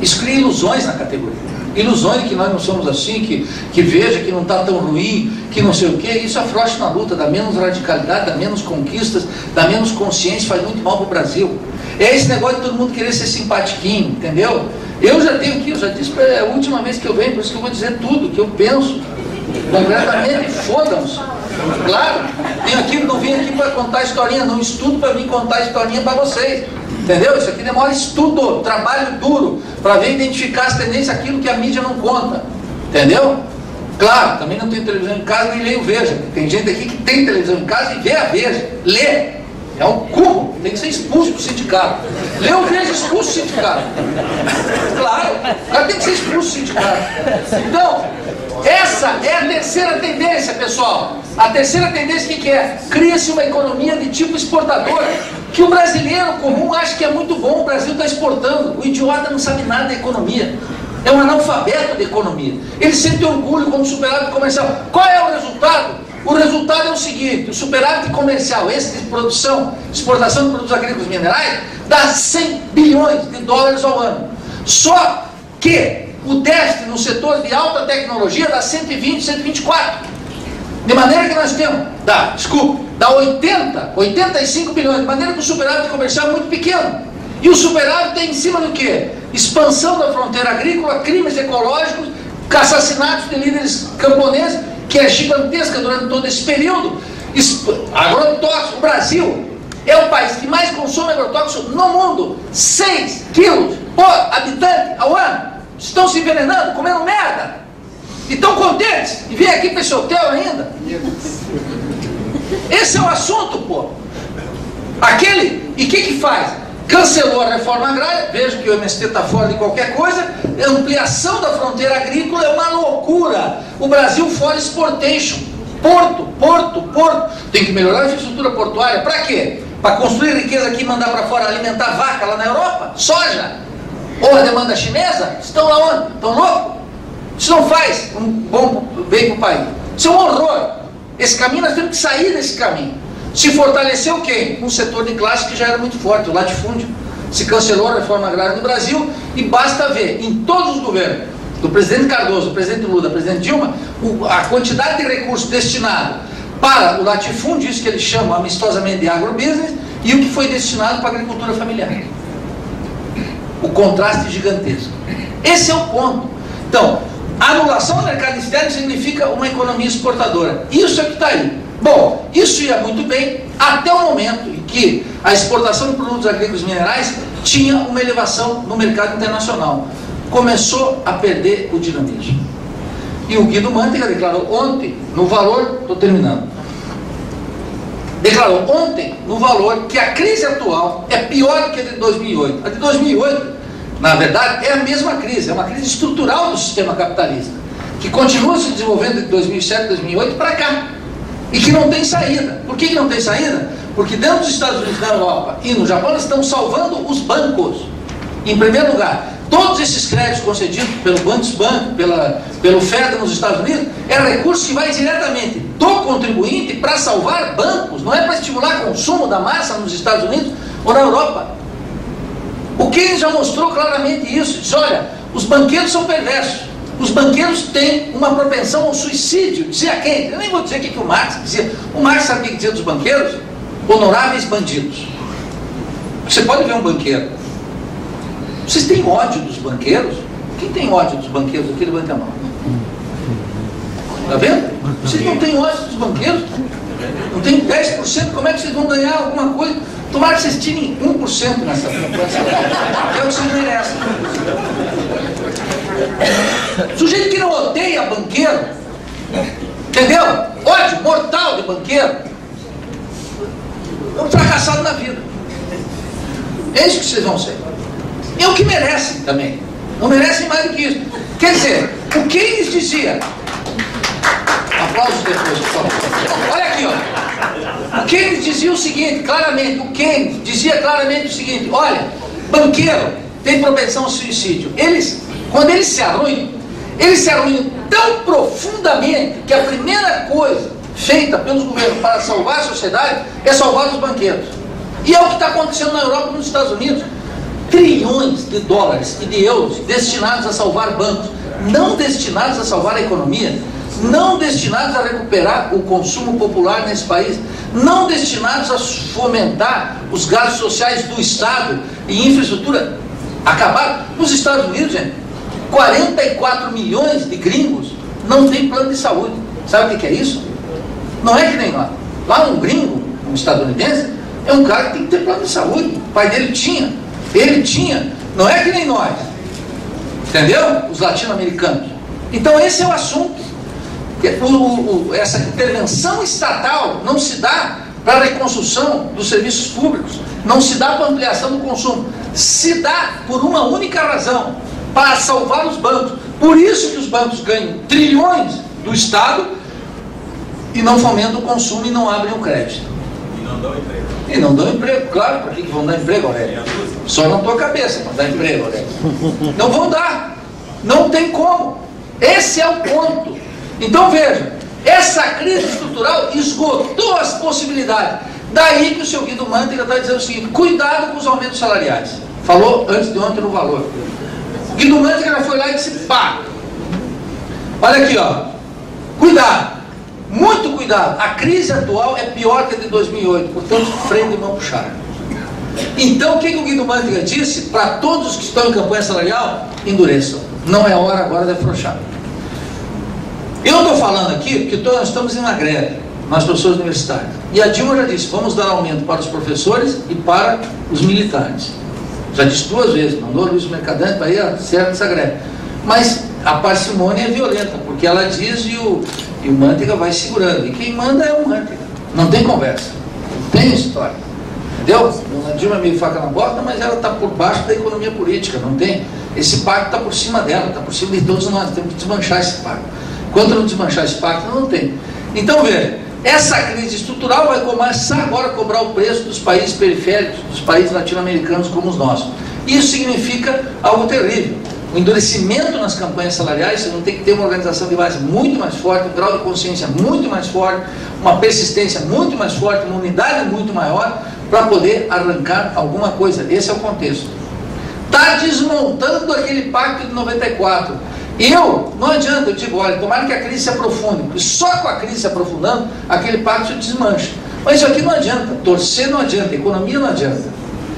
Isso cria ilusões na categoria. Ilusões de que nós não somos assim, que veja que não está tão ruim, que não sei o quê. Isso afrouxa na luta, dá menos radicalidade, dá menos conquistas, dá menos consciência, faz muito mal para o Brasil. É esse negócio de todo mundo querer ser simpatiquinho, entendeu? Eu já tenho aqui, eu já disse, é a última vez que eu venho, por isso que eu vou dizer tudo que eu penso, concretamente, fodam-se. Claro, não vim aqui para contar historinha, não estudo para vir contar historinha para vocês. Entendeu? Isso aqui demora estudo, trabalho duro, para ver identificar as tendências, aquilo que a mídia não conta. Entendeu? Claro, também não tenho televisão em casa, nem leio o Veja. Tem gente aqui que tem televisão em casa e vê a Veja. Lê. É um curro, tem que ser expulso do sindicato. Lê o Veja, expulso do sindicato. Claro, o cara tem que ser expulso do sindicato. Então, essa é a terceira tendência, pessoal. A terceira tendência, o que é? Cria-se uma economia de tipo exportador, que o brasileiro comum acha que é muito bom, o Brasil está exportando. O idiota não sabe nada da economia. É um analfabeto da economia. Ele sente orgulho como superávit comercial. Qual é o resultado? O resultado é o seguinte: o superávit comercial, esse de produção, exportação de produtos agrícolas e minerais, dá 100 bilhões de dólares ao ano. Só que o déficit no setor de alta tecnologia dá 120, 124. De maneira que nós temos, dá 85 bilhões, de maneira que o superávit comercial é muito pequeno. E o superávit tem em cima do quê? Expansão da fronteira agrícola, crimes ecológicos, assassinatos de líderes camponeses, que é gigantesca durante todo esse período. Agrotóxico, o Brasil é o país que mais consome agrotóxico no mundo. 6 quilos por habitante ao ano. Estão se envenenando, comendo merda. E estão contentes. E vem aqui para esse hotel ainda. Esse é o assunto, pô. E o que faz? Cancelou a reforma agrária. Veja que o MST está fora de qualquer coisa. A ampliação da fronteira agrícola é uma loucura. O Brasil fora exportation. Porto. Tem que melhorar a infraestrutura portuária. Para quê? Para construir riqueza aqui e mandar para fora alimentar vaca lá na Europa? Soja? Ou a demanda chinesa? Estão lá onde? Estão loucos? Isso não faz um bom bem para o país. Isso é um horror. Esse caminho, nós temos que sair desse caminho. Se fortaleceu quem? Um setor de classe que já era muito forte, o latifúndio. Se cancelou a reforma agrária no Brasil e basta ver em todos os governos, do presidente Cardoso, do presidente Lula, do presidente Dilma, a quantidade de recursos destinado para o latifúndio, isso que eles chamam amistosamente de agrobusiness, e o que foi destinado para a agricultura familiar. O contraste gigantesco. Esse é o ponto. Então, a anulação do mercado externo significa uma economia exportadora. Isso é que está aí. Bom, isso ia muito bem até o momento em que a exportação de produtos agrícolas e minerais tinha uma elevação no mercado internacional. Começou a perder o dinamismo. E o Guido Mantega declarou ontem, no valor, estou terminando, declarou ontem, no valor, que a crise atual é pior do que a de 2008. A de 2008, na verdade, é a mesma crise, é uma crise estrutural do sistema capitalista, que continua se desenvolvendo de 2007, 2008 para cá. E que não tem saída. Por que não tem saída? Porque dentro dos Estados Unidos, na Europa e no Japão, eles estão salvando os bancos. Em primeiro lugar, todos esses créditos concedidos pelo Bundesbank, pelo FED nos Estados Unidos, é recurso que vai diretamente do contribuinte para salvar bancos, não é para estimular consumo da massa nos Estados Unidos ou na Europa. O Keynes já mostrou claramente isso. Diz, olha, os banqueiros são perversos. Os banqueiros têm uma propensão ao suicídio. Dizia quem? Eu nem vou dizer o que o Marx dizia. O Marx sabe o que dizia dos banqueiros? Honoráveis bandidos. Você pode ver um banqueiro. Vocês têm ódio dos banqueiros? Quem tem ódio dos banqueiros aqui? Levanta a mão. Está vendo? Vocês não têm ódio dos banqueiros? Não tem 10%? Como é que vocês vão ganhar alguma coisa? Tomara que vocês tirem 1% nessa frequência. É o que vocês merecem. Sujeito que não odeia banqueiro, entendeu? Ódio mortal de banqueiro, é um fracassado na vida. É isso que vocês vão ser. É o que merecem também. Não merecem mais do que isso. Quer dizer, o Keynes dizia, aplausos depois, por favor. Olha aqui, ó. O Keynes dizia o seguinte, claramente, o seguinte, olha, banqueiro tem propensão ao suicídio. Quando eles se arruinam tão profundamente que a primeira coisa feita pelos governos para salvar a sociedade é salvar os banqueiros. E é o que está acontecendo na Europa e nos Estados Unidos. Trilhões de dólares e de euros destinados a salvar bancos, não destinados a salvar a economia, não destinados a recuperar o consumo popular nesse país, não destinados a fomentar os gastos sociais do Estado e infraestrutura. Acabaram. Nos Estados Unidos, gente, 44 milhões de gringos não têm plano de saúde. Sabe o que é isso? Não é que nem lá. Lá um gringo, um estadunidense, é um cara que tem que ter plano de saúde. O pai dele tinha. Ele tinha. Não é que nem nós. Entendeu? Os latino-americanos. Então esse é o assunto. Essa intervenção estatal não se dá para a reconstrução dos serviços públicos. Não se dá para a ampliação do consumo. Se dá por uma única razão. Para salvar os bancos. Por isso que os bancos ganham trilhões do Estado e não fomentam o consumo e não abrem o crédito. E não dão emprego. E não dão emprego, claro. Para que vão dar emprego, Aurélio? Só na tua cabeça para dar emprego, Aurélio. Não vão dar. Não tem como. Esse é o ponto. Então veja, essa crise estrutural esgotou as possibilidades. Daí que o seu Guido Mantega está dizendo o seguinte, cuidado com os aumentos salariais. Falou antes de ontem no valor. Guido Mantega foi lá e disse, pá, olha aqui, ó, cuidado, muito cuidado, a crise atual é pior que a de 2008, portanto, freio de mão puxada. Então, o que o Guido Mantega disse? Para todos que estão em campanha salarial, endureçam. Não é hora agora de afrouxar. Eu estou falando aqui porque nós estamos em uma greve, nós professores universitários. E a Dilma já disse, vamos dar aumento para os professores e para os militares. Já disse 2 vezes, mandou o Luiz Mercadante para ir certo essa greve. Mas a parcimônia é violenta, porque ela diz e o Mantega vai segurando. E quem manda é o Mantega. Não tem conversa, não tem história. Entendeu? A Dilma é meio faca na bota, mas ela está por baixo da economia política, não tem. Esse pacto está por cima dela, está por cima de todos nós, temos que desmanchar esse pacto. Quando não desmanchar esse pacto, não tem. Então, veja, essa crise estrutural vai começar agora a cobrar o preço dos países periféricos, dos países latino-americanos como os nossos. Isso significa algo terrível. O endurecimento nas campanhas salariais, você não tem que ter uma organização de base muito mais forte, um grau de consciência muito mais forte, uma persistência muito mais forte, uma unidade muito maior, para poder arrancar alguma coisa. Esse é o contexto. Está desmontando aquele pacto de 94. Não adianta, eu digo, olha, tomara que a crise se aprofunde, porque só com a crise se aprofundando, aquele pacto se desmancha. Mas isso aqui não adianta, torcer não adianta, economia não adianta.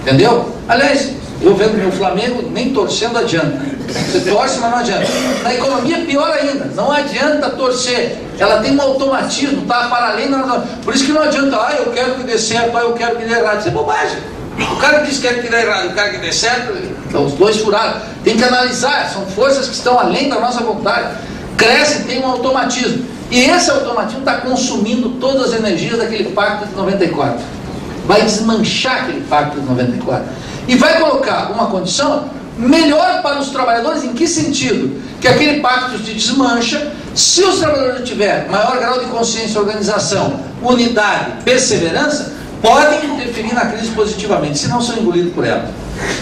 Entendeu? Aliás, eu vendo meu Flamengo, nem torcendo adianta. Você torce, mas não adianta. Na economia, pior ainda. Não adianta torcer. Ela tem um automatismo, está para além da... Por isso que não adianta, eu quero que dê certo, eu quero que dê errado. Isso é bobagem. O cara que diz que quer que dê errado, o cara que dê certo, então, os dois furados. Tem que analisar, são forças que estão além da nossa vontade. Cresce, tem um automatismo. E esse automatismo está consumindo todas as energias daquele pacto de 94. Vai desmanchar aquele pacto de 94. E vai colocar uma condição melhor para os trabalhadores. Em que sentido? Que aquele pacto se desmancha se os trabalhadores tiverem maior grau de consciência, organização, unidade, perseverança, podem interferir na crise positivamente, senão são engolidos por ela.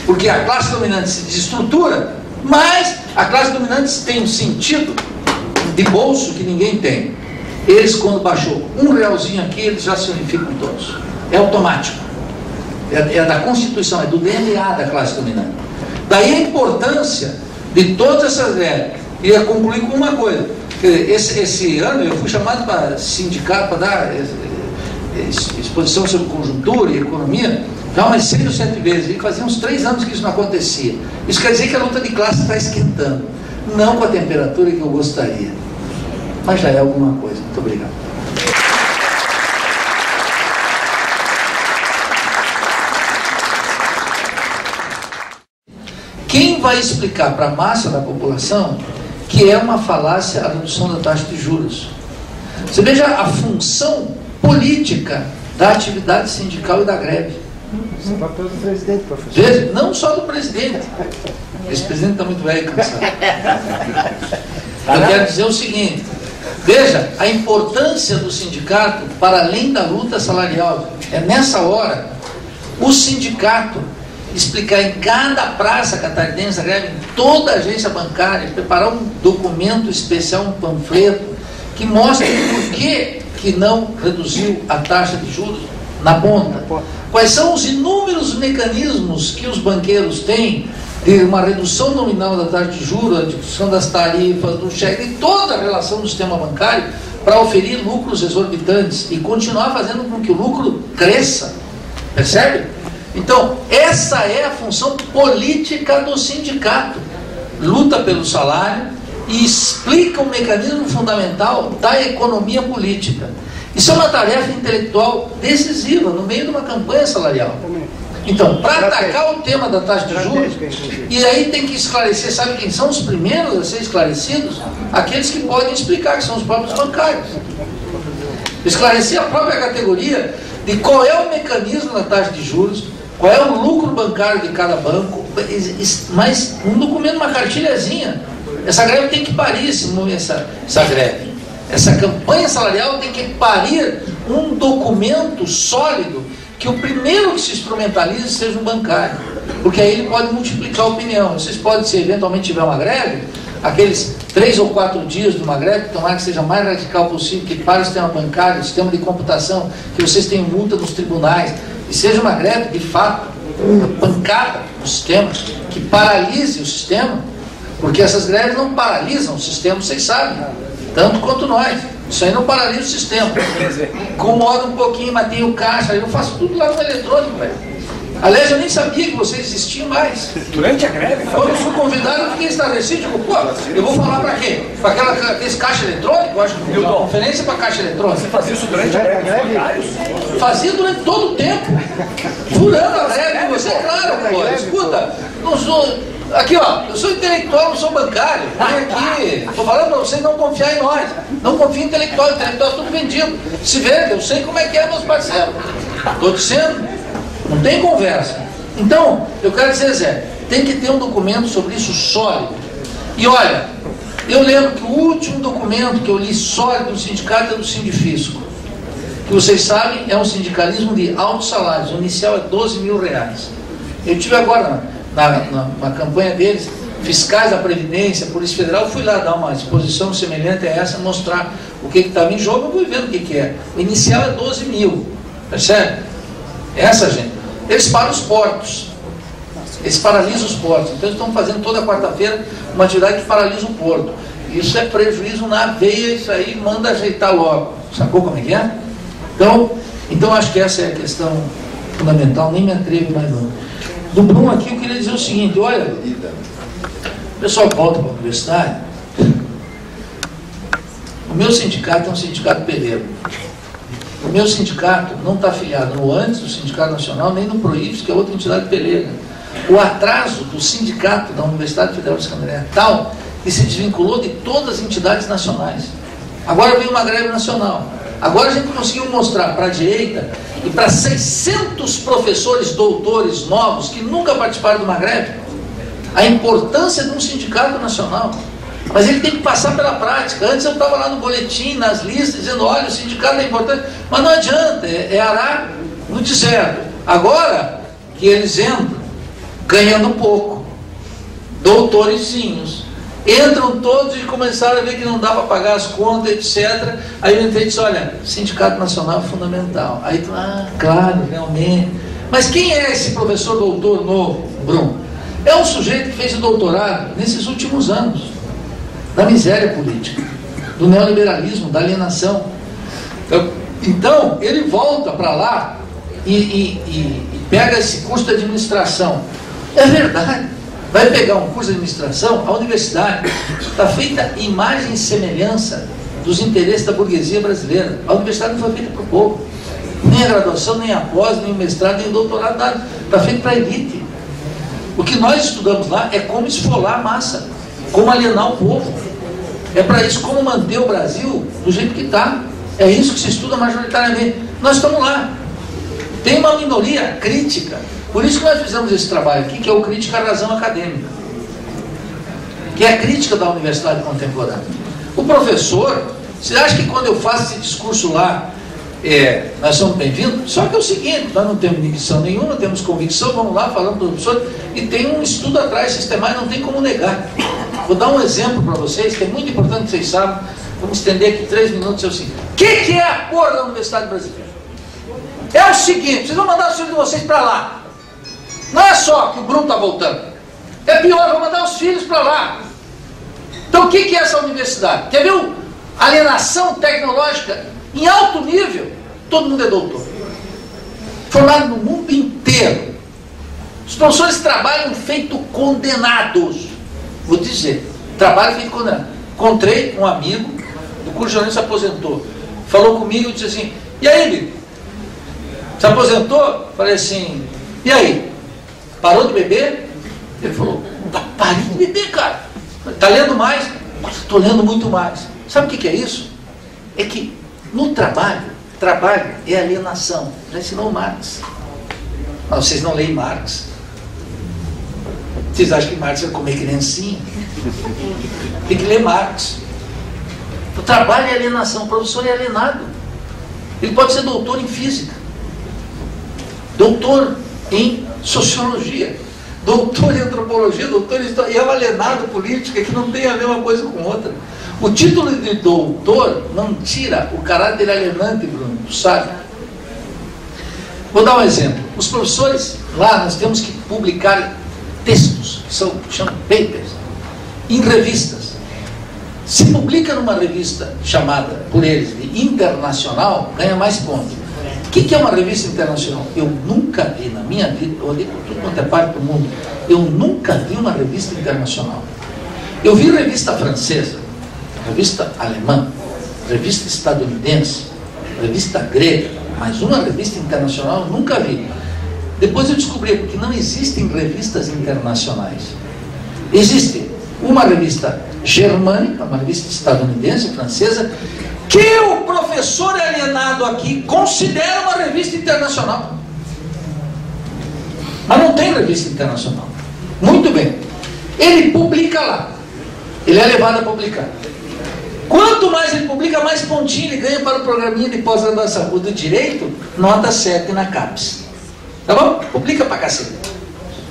Porque a classe dominante se desestrutura, mas a classe dominante tem um sentido de bolso que ninguém tem. Eles, quando baixou um realzinho aqui, eles já se unificam todos. É automático. É da Constituição, é do DNA da classe dominante. Daí a importância de todas essas greves. E ia concluir com uma coisa. Esse ano eu fui chamado para sindicato, para dar exposição sobre conjuntura e economia, já umas 6 ou 7 vezes. E fazia uns 3 anos que isso não acontecia. Isso quer dizer que a luta de classe está esquentando. Não com a temperatura que eu gostaria. Mas já é alguma coisa. Muito obrigado. Quem vai explicar para a massa da população que é uma falácia a redução da taxa de juros? Você veja a função política da atividade sindical e da greve. Isso é o papel do presidente, professor. Veja, não só do presidente. Esse presidente está muito velho e cansado. Eu quero dizer o seguinte: veja a importância do sindicato para além da luta salarial. É nessa hora o sindicato explicar em cada praça catarinense, greve, em toda a agência bancária, preparar um documento especial, um panfleto, que mostre por que não reduziu a taxa de juros na ponta. Quais são os inúmeros mecanismos que os banqueiros têm de uma redução nominal da taxa de juros, a discussão das tarifas, do cheque, de toda a relação do sistema bancário, para oferir lucros exorbitantes e continuar fazendo com que o lucro cresça. Percebe? Então, essa é a função política do sindicato. Luta pelo salário e explica o mecanismo fundamental da economia política. Isso é uma tarefa intelectual decisiva no meio de uma campanha salarial. Então, para atacar o tema da taxa de juros, e aí tem que esclarecer, sabe quem são os primeiros a ser esclarecidos? Aqueles que podem explicar, que são os próprios bancários. Esclarecer a própria categoria de qual é o mecanismo da taxa de juros, qual é o lucro bancário de cada banco, mas um documento, uma cartilhazinha. Essa greve tem que parir essa greve. Essa campanha salarial tem que parir um documento sólido, que o primeiro que se instrumentalize seja um bancário, porque aí ele pode multiplicar a opinião. Vocês podem, se eventualmente tiver uma greve, aqueles 3 ou 4 dias de uma greve, tomara que seja mais radical possível, que pare o sistema bancário, o sistema de computação, que vocês tenham multa nos tribunais, e seja uma greve de fato, uma pancada no sistema, que paralise o sistema, porque essas greves não paralisam o sistema, vocês sabem, tanto quanto nós. Isso aí não paralisa o sistema. Incomoda um pouquinho, mas tem o caixa, eu faço tudo lá no eletrônico, velho. Aliás, eu nem sabia que vocês existiam mais. Durante a greve? Quando eu fui convidado, eu fiquei estarrecido. Digo, pô, eu vou falar para quê? Para aquele caixa eletrônico? Eu acho que foi uma conferência para caixa eletrônica. Você fazia isso durante a greve? Fazia durante todo o tempo. Furando a greve. Você, claro, pô. Escuta, não sou... Aqui, ó, eu sou intelectual, não sou bancário. Vem aqui. Estou falando para vocês não confiar em nós. Não confia em intelectual. Intelectual é tudo vendido. Se vende, eu sei como é que é, meus parceiros. Estou dizendo... Não tem conversa. Então, eu quero dizer, Zé, tem que ter um documento sobre isso sólido. E olha, eu lembro que o último documento que eu li sólido do sindicato é do Sindifisco. Que vocês sabem, é um sindicalismo de altos salários. O inicial é 12 mil reais. Eu tive agora, na campanha deles, fiscais da Previdência, Polícia Federal, fui lá dar uma exposição semelhante a essa, mostrar o que estava em jogo, eu fui vendo o que é. O inicial é 12 mil. Percebe? Essa gente, eles param os portos, eles paralisam os portos. Então eles estão fazendo toda quarta-feira uma atividade que paralisa o porto. Isso é prejuízo na veia, isso aí manda ajeitar logo. Sacou como é que é? Então acho que essa é a questão fundamental, nem me atrevo mais não. Do Bruno aqui eu queria dizer o seguinte, olha, o pessoal volta para a universidade, o meu sindicato é um sindicato peleiro. O meu sindicato não está afiliado no ANDES, do Sindicato Nacional, nem no PROIFES, que é outra entidade peleira. O atraso do sindicato da Universidade Federal de Escandinávia é tal que se desvinculou de todas as entidades nacionais. Agora veio uma greve nacional. Agora a gente conseguiu mostrar para a direita e para 600 professores doutores novos que nunca participaram de uma greve a importância de um sindicato nacional. Mas ele tem que passar pela prática. Antes eu estava lá no boletim, nas listas, dizendo, olha, o sindicato é importante. Mas não adianta, é arar no deserto. Agora que eles entram, ganhando pouco, doutorezinhos, entram todos e começaram a ver que não dá para pagar as contas, etc. Aí eu entrei e disse, olha, sindicato nacional é fundamental. Aí tu, claro, realmente. Mas quem é esse professor doutor novo, Bruno? É um sujeito que fez o doutorado nesses últimos anos. Da miséria política, do neoliberalismo, da alienação. Então ele volta para lá e pega esse curso de administração. É verdade, vai pegar um curso de administração, a universidade está feita imagem e semelhança dos interesses da burguesia brasileira. A universidade não foi feita para o povo, nem a graduação, nem a pós, nem o mestrado, nem o doutorado, nada. Está feito para a elite. O que nós estudamos lá é como esfolar a massa, como alienar o povo. É para isso, como manter o Brasil do jeito que está. É isso que se estuda majoritariamente. Nós estamos lá. Tem uma minoria crítica. Por isso que nós fizemos esse trabalho aqui, que é o Crítica à Razão Acadêmica, que é a crítica da universidade contemporânea. O professor, você acha que quando eu faço esse discurso lá, nós somos bem-vindos? Só que é o seguinte, nós não temos inibição nenhuma, não temos convicção, vamos lá, falando para o professor, e tem um estudo atrás sistemático, não tem como negar. Vou dar um exemplo para vocês, que é muito importante que vocês saibam, vamos estender aqui 3 minutos, é o seguinte. O que é a porra da Universidade Brasileira? É o seguinte, vocês vão mandar os filhos de vocês para lá. Não é só que o Bruno está voltando. É pior, vão mandar os filhos para lá. Então o que é essa universidade? Quer ver alienação tecnológica em alto nível? Todo mundo é doutor. Formado no mundo inteiro. Os professores trabalham feito condenados. Vou dizer, trabalho feito condenado. Encontrei um amigo do curso de jornalismo, se aposentou. Falou comigo e disse assim, e aí, amigo? Se aposentou? Falei assim, e aí? Parou de beber? Ele falou, parei de beber, cara. Está lendo mais? Estou lendo muito mais. Sabe o que é isso? É que no trabalho é alienação. Já ensinou Marx. Mas vocês não leem Marx. Vocês acham que Marx vai comer criancinha? Tem que ler Marx. O trabalho é alienação. O professor é alienado. Ele pode ser doutor em física, doutor em sociologia, doutor em antropologia, doutor em história, e é um alienado política que não tem a mesma coisa com outra. O título de doutor não tira o caráter alienante, Bruno, tu sabe? Vou dar um exemplo. Os professores, lá nós temos que publicar textos, que chamam papers, em revistas. Se publica numa revista chamada, por eles, de internacional, ganha mais pontos. que é uma revista internacional? Eu nunca vi na minha vida, eu olhei por tudo quanto é parte do mundo, eu nunca vi uma revista internacional. Eu vi revista francesa, revista alemã, revista estadunidense, revista grega, mas uma revista internacional eu nunca vi. Depois eu descobri que não existem revistas internacionais. Existe uma revista germânica, uma revista estadunidense, francesa, que o professor alienado aqui considera uma revista internacional. Mas não tem revista internacional. Muito bem. Ele publica lá. Ele é levado a publicar. Quanto mais ele publica, mais pontinho ele ganha para o programinha de pós-graduação. O do direito, nota 7 na CAPES. Tá bom? Publica pra cacete.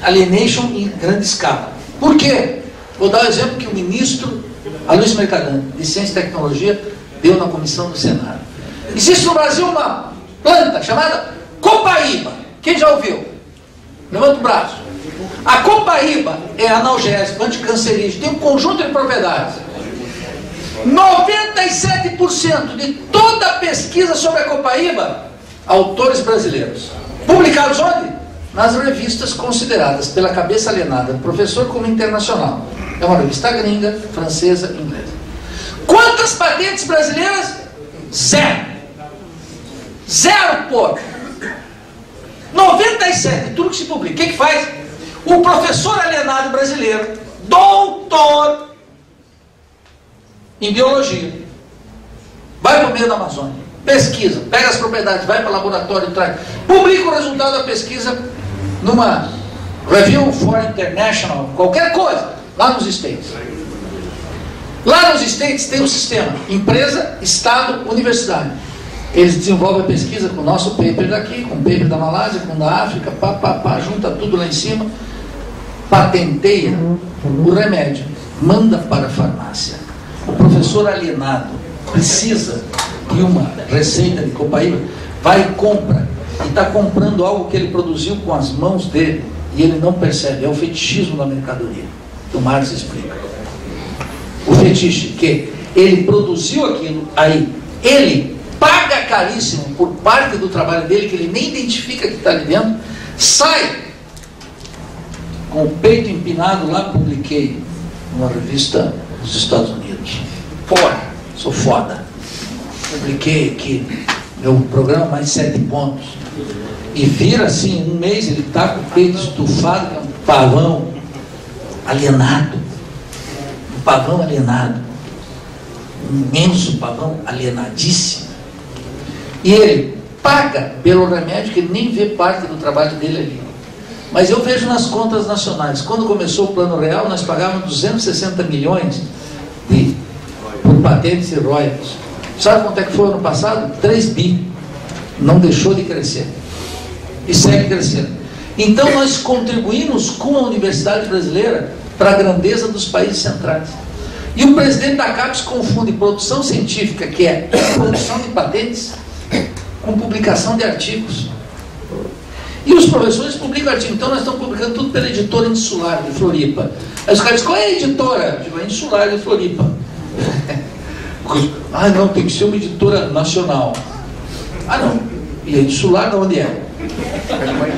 Alienation em grande escala. Por quê? Vou dar o exemplo que o ministro Aloysio Mercadante, de Ciência e Tecnologia, deu na comissão do Senado. Existe no Brasil uma planta chamada copaíba. Quem já ouviu? Levanta o braço. A copaíba é analgésico, anticancerígeno, tem um conjunto de propriedades. 97% de toda a pesquisa sobre a copaíba, autores brasileiros. Publicados onde? Nas revistas consideradas pela cabeça alienada do professor como internacional. É uma revista gringa, francesa, inglesa. Quantas patentes brasileiras? Zero. Zero, pô. 97, tudo que se publica. O que faz? O professor alienado brasileiro, doutor em biologia, vai para o meio da Amazônia, pesquisa, pega as propriedades, vai para o laboratório e traz, publica o resultado da pesquisa numa Review for International, qualquer coisa, lá nos States. Lá nos States tem um sistema, empresa, estado, universidade. Eles desenvolvem a pesquisa com o nosso paper daqui, com o paper da Malásia, com o da África, junta tudo lá em cima, patenteia o remédio, manda para a farmácia. O professor alienado precisa de uma receita de copaíba, vai e compra, e está comprando algo que ele produziu com as mãos dele, e ele não percebe, é o fetichismo da mercadoria, que o Marx explica. O fetiche, que ele produziu aquilo, aí ele paga caríssimo por parte do trabalho dele, que ele nem identifica que está ali dentro, sai com o peito empinado lá, publiquei numa revista dos Estados Unidos. Porra, sou foda. Publiquei aqui meu programa mais 7 pontos. E vira assim, um mês ele está com o peito estufado, que é um pavão alienado. Um pavão alienado. Um imenso pavão alienadíssimo. E ele paga pelo remédio que ele nem vê parte do trabalho dele ali. Mas eu vejo nas contas nacionais, quando começou o Plano Real, nós pagávamos 260 milhões por patentes e royalties. Sabe quanto é que foi ano passado? 3 bi. Não deixou de crescer. E segue crescendo. Então nós contribuímos com a Universidade Brasileira para a grandeza dos países centrais. E o presidente da CAPES confunde produção científica, que é produção de patentes, com publicação de artigos. E os professores publicam artigos. Então nós estamos publicando tudo pela editora Insular de Floripa. Aí os caras dizem, qual é a editora? Eu digo, é Insular de Floripa. Ah não, tem que ser uma editora nacional. Ah não, e a Insular de onde é?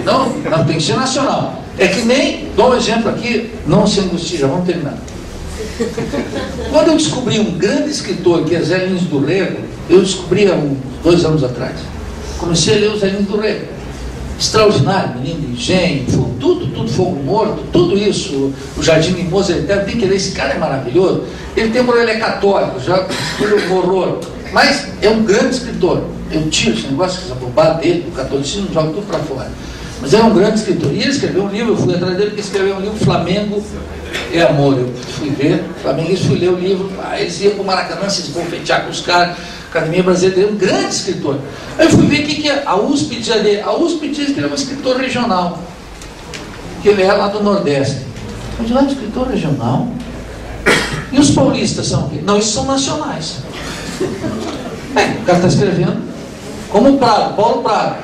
Não, tem que ser nacional. É que nem, dou um exemplo aqui, não se angustie, já vamos terminar. Quando eu descobri um grande escritor, que é Zé Lins do Rego, eu descobri há 2 anos atrás. Comecei a ler o Zé Lins do Rego. Extraordinário, menino de engenho, tudo fogo morto, tudo isso, o Jardim Mimosa Eterno, tem que ler, esse cara é maravilhoso. Ele tem ele é católico, já foi um horror, mas é um grande escritor. Eu tiro esse negócio, essa bobagem dele, o catolicismo, joga tudo para fora. Mas é um grande escritor. E ele escreveu um livro, eu fui atrás dele, porque escreveu um livro, Flamengo é Amor. Eu fui ver, Flamenguista, fui ler o livro, eles iam para o Maracanã se esbofetear com os caras. Academia Brasileira, um grande escritor. Aí eu fui ver o que é. A USP diz ali, a USP diz que ele é um escritor regional, que ele é lá do Nordeste. Eu digo, escritor regional? E os paulistas são o quê? Não, esses são nacionais. O cara está escrevendo como o Prado, Paulo Prado.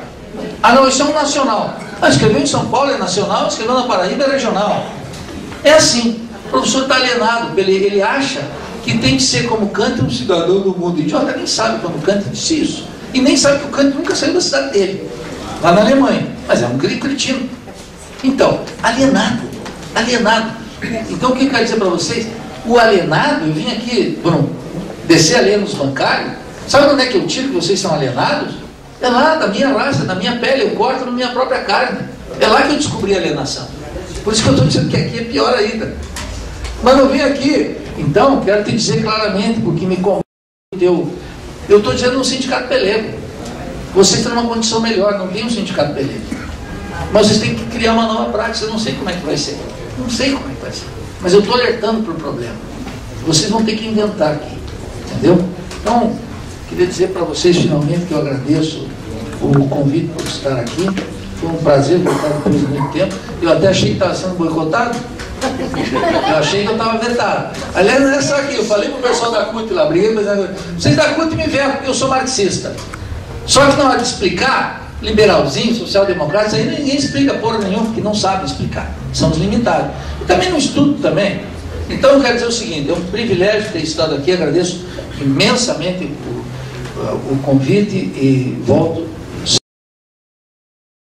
Ah não, isso é um nacional. Escreveu em São Paulo, é nacional, escreveu na Paraíba, é regional. É assim, o professor está alienado, ele acha que tem que ser como Kant, um cidadão do mundo. Idiota nem sabe quando Kant disse isso. E nem sabe que o Kant nunca saiu da cidade dele, lá na Alemanha. Mas é um cretino. Então, alienado. Então o que eu quero dizer para vocês? O alienado, eu vim aqui, Bruno, descer a lenha nos bancários. Sabe onde é que eu tiro que vocês são alienados? É lá, da minha raça, da minha pele, eu corto na minha própria carne. É lá que eu descobri a alienação. Por isso que eu estou dizendo que aqui é pior ainda. Mas eu vim aqui, então, quero te dizer claramente, porque me convidou. Eu estou dizendo um sindicato pelego. Vocês estão numa condição melhor, não tem um sindicato pelego. Mas vocês têm que criar uma nova prática, eu não sei como é que vai ser. Não sei como é que vai ser. Mas eu estou alertando para o problema. Vocês vão ter que inventar aqui. Entendeu? Então, queria dizer para vocês finalmente que eu agradeço o convite por estar aqui. Foi um prazer voltar depois de muito tempo. Eu até achei que estava sendo boicotado. Eu achei que eu estava vetado. Aliás, não é só aqui. Eu falei para o pessoal da CUT lá, briguei, mas vocês da CUT me veem porque eu sou marxista. Só que na hora de explicar, liberalzinho, social-democrata, isso aí ninguém explica porra nenhuma, porque não sabe explicar. Somos limitados. E também não estudo também. Então eu quero dizer o seguinte, é um privilégio ter estado aqui, agradeço imensamente o convite e volto